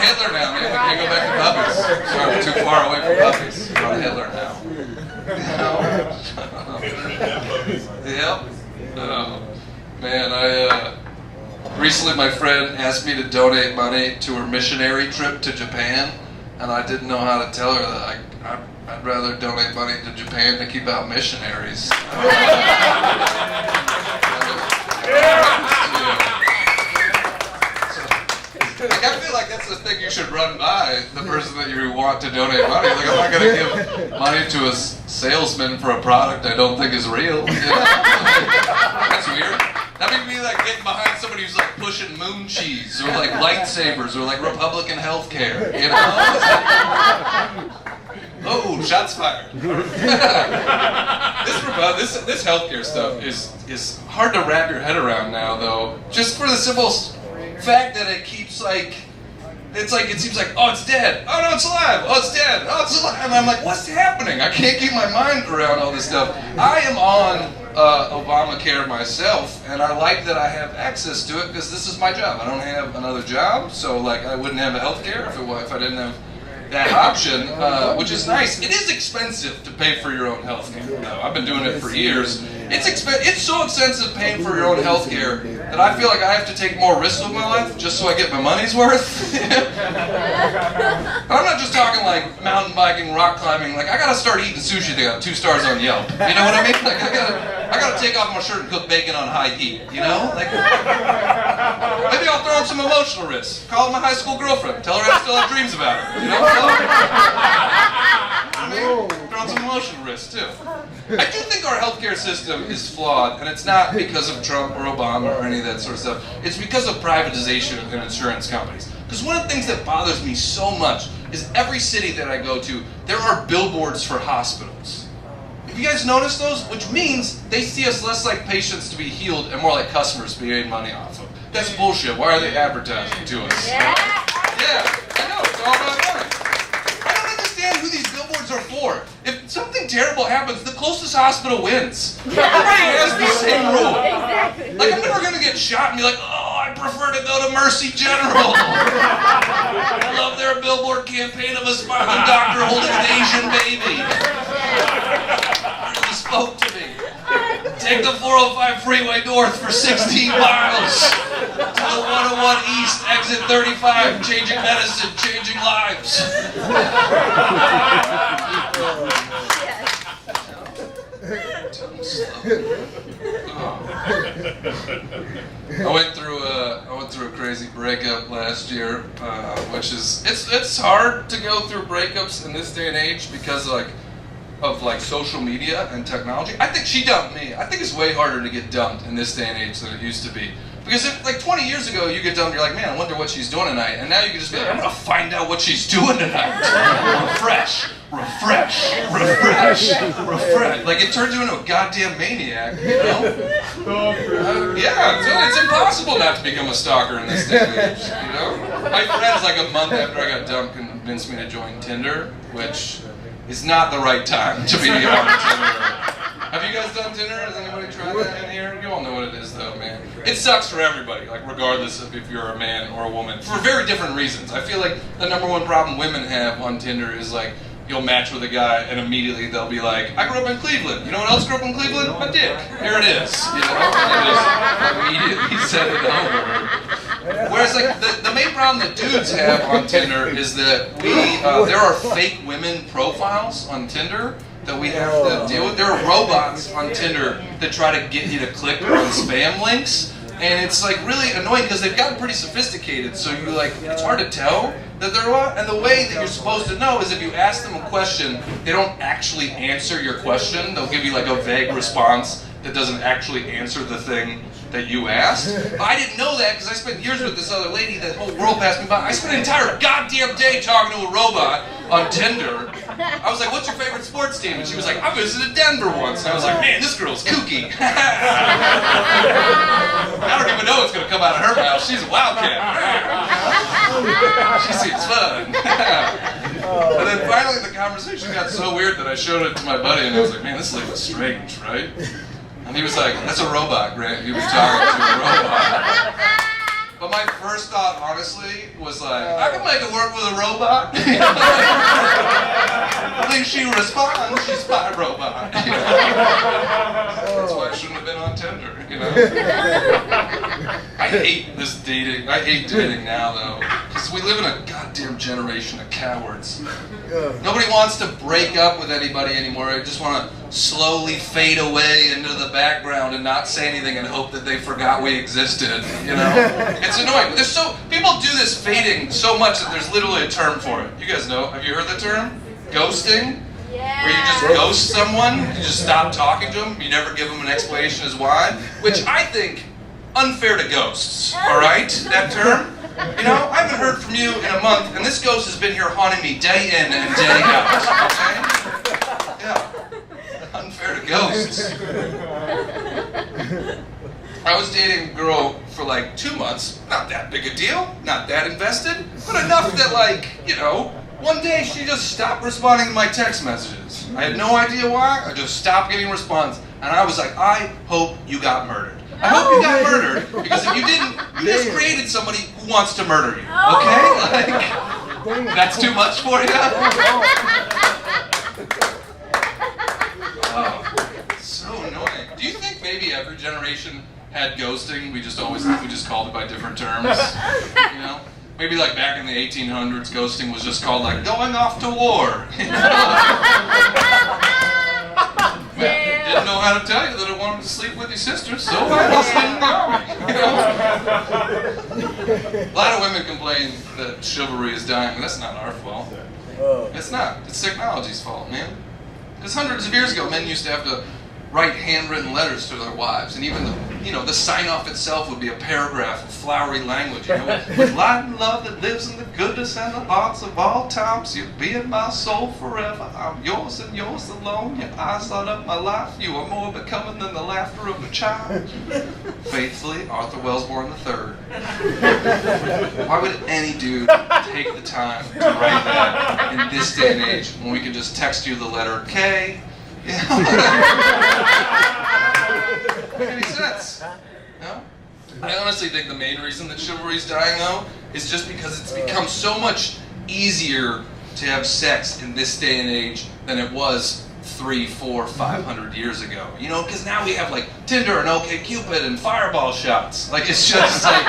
Hitler now, man. We can't go back to puppies. Sorry, we're too far away from puppies. We're on Hitler now. Yep. Oh, man, recently my friend asked me to donate money to her missionary trip to Japan, and I didn't know how to tell her that I'd rather donate money to Japan to keep out missionaries. Like, I feel like that's the thing you should run by the person that you want to donate money. Like, I'm not going to give money to a salesman for a product I don't think is real. You know? That's weird. That would be like getting behind somebody who's like pushing moon cheese or like lightsabers or like Republican healthcare. You know? Oh, shots fired. This healthcare stuff is hard to wrap your head around now, though. Just for the simple fact that it keeps like, it seems like, oh, it's dead. Oh, no, it's alive. Oh, it's dead. Oh, it's alive. And I'm like, what's happening? I can't keep my mind around all this stuff. I am on Obamacare myself, and I like that I have access to it because this is my job. I don't have another job, so like I wouldn't have healthcare if I didn't have that option, which is nice. It is expensive to pay for your own healthcare. I've been doing it for years. It's so expensive paying for your own healthcare that I feel like I have to take more risks with my life just so I get my money's worth. And I'm not just talking like mountain biking, rock climbing. Like I gotta start eating sushi that got 2 stars on Yelp. You know what I mean? Like I gotta take off my shirt and cook bacon on high heat. You know? Like maybe I'll throw in some emotional risks. Call my high school girlfriend. Tell her I still have dreams about her. You know? I mean, throw in some emotional risks too. I do think our healthcare system is flawed, and it's not because of Trump or Obama or any of that sort of stuff. It's because of privatization of insurance companies. Because one of the things that bothers me so much is every city that I go to, there are billboards for hospitals. Have you guys noticed those? Which means they see us less like patients to be healed and more like customers to be made money off of. That's bullshit. Why are they advertising to us? Yeah, I know. It's all about money. I don't understand who these billboards are for. If something terrible happens, the closest hospital wins. Everybody has the same rule. Exactly. Like, I'm never gonna get shot and be like, oh, I prefer to go to Mercy General. I love their billboard campaign of a smiling doctor holding an Asian baby. It really spoke to me. Take the 405 freeway north for 16 miles. To the 101 east, exit 35, changing medicine, changing lives. I went through a crazy breakup last year, which is it's hard to go through breakups in this day and age because of social media and technology. I think she dumped me. I think it's way harder to get dumped in this day and age than it used to be. Because if, 20 years ago, you get dumped, you're like, man, I wonder what she's doing tonight. And now you can just be like, I'm gonna find out what she's doing tonight. Refresh. Like, it turns you into a goddamn maniac, you know? Yeah, it's impossible not to become a stalker in this day and age, you know? My friends, a month after I got dumped, convinced me to join Tinder, which is not the right time to be on Tinder. Have you guys done Tinder? Has anybody tried that in here? You all know what it is, though, man. It sucks for everybody, regardless of if you're a man or a woman, for very different reasons. I feel like the #1 problem women have on Tinder is, you'll match with a guy, and immediately they'll be like, I grew up in Cleveland. You know what else grew up in Cleveland? My dick. Here it is. You know? They just immediately send it over. Whereas, like, the main problem that dudes have on Tinder is that there are fake women profiles on Tinder that we have to deal with. There are robots on Tinder that try to get you to click on spam links. And it's like really annoying because they've gotten pretty sophisticated, so you're like, it's hard to tell that they're what. And the way that you're supposed to know is if you ask them a question, they don't actually answer your question. They'll give you like a vague response that doesn't actually answer the thing that you asked. But I didn't know that because I spent years with this other lady. The whole world passed me by. I spent an entire goddamn day talking to a robot on Tinder. I was like, what's your favorite sports team? And she was like, I visited Denver once. And I was like, man, this girl's kooky. I don't even know what's going to come out of her mouth. She's a wildcat. She seems fun. And then finally the conversation got so weird that I showed it to my buddy and I was like, man, this lady's strange, right? And he was like, that's a robot, Grant. He was talking to a robot. But my first thought, honestly, was like, I can make it work with a robot. I think she responds, she's my robot. That's why I shouldn't have been on Tinder, you know? I hate this dating. I hate dating now, though. Because we live in a goddamn generation of cowards. Nobody wants to break up with anybody anymore. They just want to slowly fade away into the background and not say anything and hope that they forgot we existed, you know? It's annoying. People do this fading so much that there's literally a term for it. You guys know, have you heard the term? Ghosting? Yeah. Where you just ghost someone, you just stop talking to them, you never give them an explanation as why, which I think unfair to ghosts, alright, that term? You know, I haven't heard from you in a month, and this ghost has been here haunting me day in and day out, okay? Yeah. Unfair to ghosts. I was dating a girl for like 2 months. Not that big a deal, not that invested, but enough that like, you know, one day she just stopped responding to my text messages. I had no idea why, I just stopped getting a response. And I was like, I hope you got murdered. I hope you got murdered, because if you didn't, you just created somebody who wants to murder you, okay? Like, that's too much for you? Oh, so annoying. Do you think maybe every generation had ghosting? We just called it by different terms, you know? Maybe like back in the 1800s, ghosting was just called like going off to war. You know? Didn't know how to tell you that I wanted to sleep with your sister, so I just didn't know. A lot of women complain that chivalry is dying, but that's not our fault. It's not. It's technology's fault, man. Because hundreds of years ago, men used to have to write handwritten letters to their wives, and even the sign-off itself would be a paragraph of flowery language, you know, with light and love that lives in the goodness and the hearts of all times, you'll be in my soul forever, I'm yours and yours alone, your eyes light up my life, you are more becoming than the laughter of a child. Faithfully, Arthur Wellsborne III. Why would any dude take the time to write that in this day and age when we can just text you the letter K? Make any sense? No? I honestly think the main reason that chivalry is dying, though, is just because it's become so much easier to have sex in this day and age than it was 300, 400, 500 years ago. You know, because now we have like Tinder and OkCupid and Fireball shots. Like, it's just like,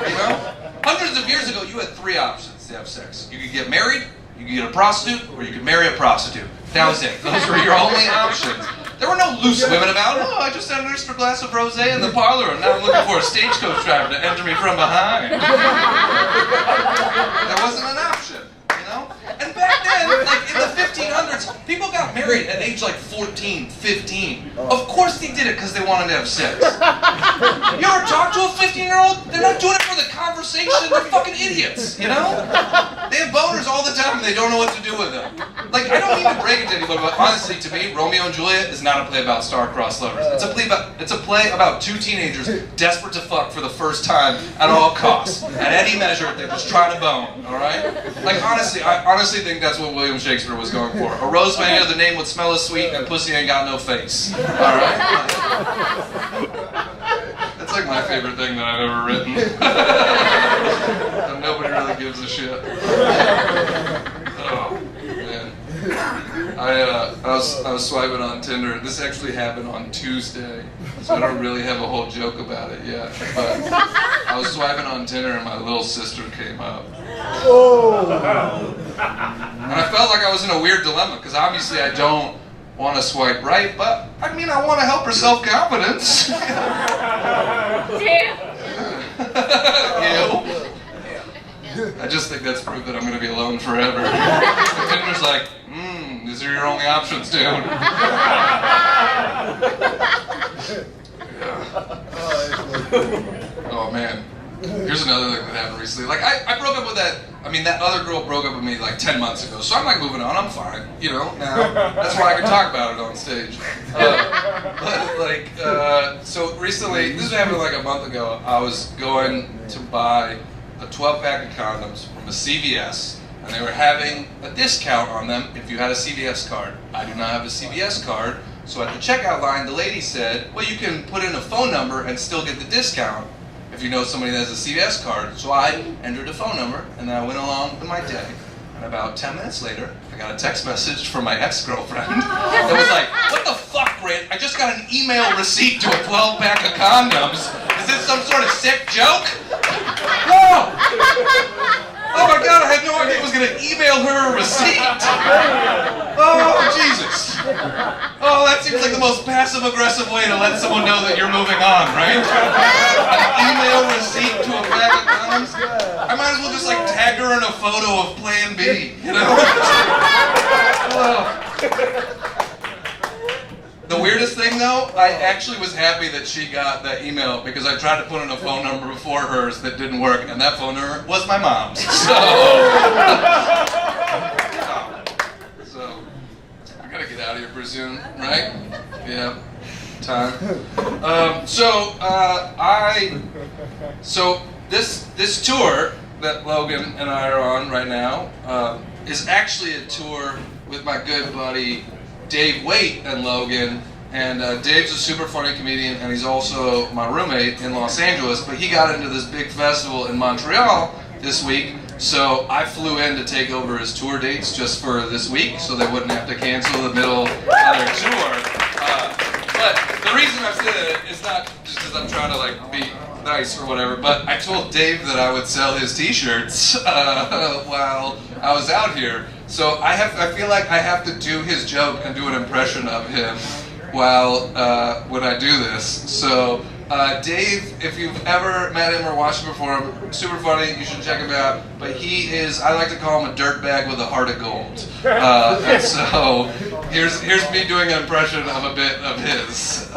you know? Hundreds of years ago, you had 3 options to have sex. You could get married, you could get a prostitute, or you could marry a prostitute. That was it. Those were your only options. There were no loose women about, oh, I just had an extra glass of rosé in the parlor and now I'm looking for a stagecoach driver to enter me from behind. That wasn't an option, you know? And back then, like in the 1500s, people got married at age like 14, 15. Of course they did it because they wanted to have sex. You ever talk to a 15-year-old? They're not doing it for the conversation, they're fucking idiots, you know? They have boners all the time and they don't know what to do with them. Like, I don't mean to break it to anybody, but honestly, to me, Romeo and Juliet is not a play about star-crossed lovers. It's a play about 2 teenagers desperate to fuck for the first time at all costs. At any measure, they're just trying to bone, alright? Like, honestly, I honestly think that's what William Shakespeare was going for. A rose by any other name would smell as sweet, and pussy ain't got no face. Alright? That's like my favorite thing that I've ever written. And nobody really gives a shit. Oh, man. I was swiping on Tinder. This actually happened on Tuesday, so I don't really have a whole joke about it yet. But I was swiping on Tinder and my little sister came up. And I felt like I was in a weird dilemma because obviously I don't want to swipe right, but I mean I want to help her self-confidence. I just think that's proof that I'm going to be alone forever. And Tinder's like, these are your only options, dude. Oh man. Here's another thing that happened recently. Like I broke up with that other girl broke up with me like 10 months ago. So I'm like moving on, I'm fine, now. That's why I can talk about it on stage. So recently, this happened like a month ago, I was going to buy a 12-pack of condoms from a CVS, and they were having a discount on them if you had a CVS card. I do not have a CVS card, so at the checkout line, the lady said, well, you can put in a phone number and still get the discount if you know somebody that has a CVS card. So I entered a phone number, and then I went along with my day. And about 10 minutes later, I got a text message from my ex-girlfriend that was like, what the fuck, Grant? I just got an email receipt to a 12-pack of condoms. Is this some sort of sick joke? Whoa! Oh my god, I had no idea I was going to email her a receipt. Oh, Jesus. Oh, that seems like the most passive-aggressive way to let someone know that you're moving on, right? An email receipt to a bag of condoms? I might as well just like tag her in a photo of Plan B, The weirdest thing though, I actually was happy that she got that email because I tried to put in a phone number before hers that didn't work, and that phone number was my mom's. So I gotta get out of here pretty soon, right? Yeah, time. This tour that Logan and I are on right now is actually a tour with my good buddy Dave Waite and Logan, and Dave's a super funny comedian, and he's also my roommate in Los Angeles, but he got into this big festival in Montreal this week, so I flew in to take over his tour dates just for this week, so they wouldn't have to cancel the middle of their tour. But the reason I said it is not just because I'm trying to like be nice or whatever, but I told Dave that I would sell his t-shirts while I was out here. So I feel like I have to do his joke and do an impression of him while when I do this. So Dave, if you've ever met him or watched him perform, super funny, you should check him out. But he is, I like to call him a dirtbag with a heart of gold. And so here's me doing an impression of a bit of his.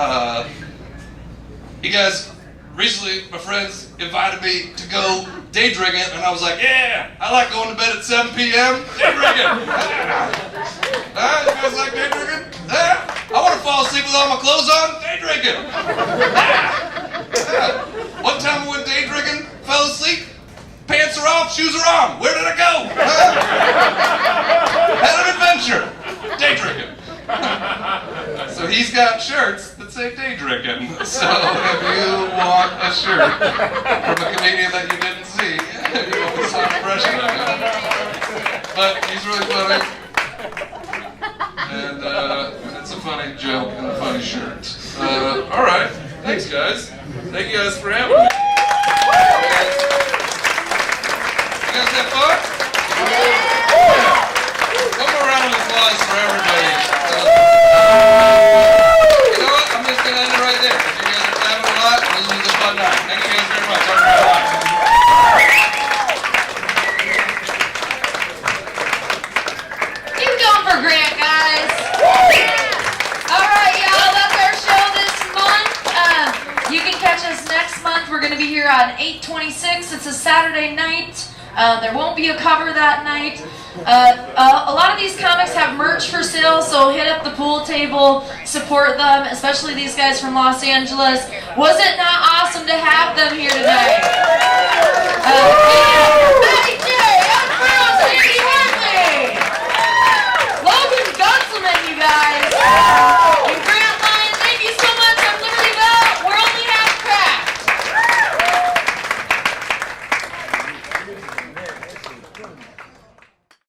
You guys, recently my friends invited me to go day drinking, and I was like, yeah, I like going to bed at 7 p.m. Day drinking. You guys like day drinking? I want to fall asleep with all my clothes on. Day drinking. One time I went day drinking, fell asleep, pants are off, shoes are on. Where did I go? Had an adventure. Day drinking. So he's got shirts that say day drinking. So if you want a shirt from a comedian that you didn't see, you want some impression of him. But he's really funny. And it's a funny joke and a funny shirt. Alright, thanks guys. Thank you guys for having me. You guys have fun? Yeah. One more round of applause for everybody. You know what? I'm just going to end it right there. You guys are having a lot. This was a fun night. Thank you guys very much. I'm very much. Keep going for Grant, guys. Alright, y'all, that's our show this month. You can catch us next month. We're going to be here on 8/26. It's a Saturday night. There won't be a cover that night. A lot of these comics have merch for sale, so hit up the pool table, support them, especially these guys from Los Angeles. Was it not awesome to have them here tonight?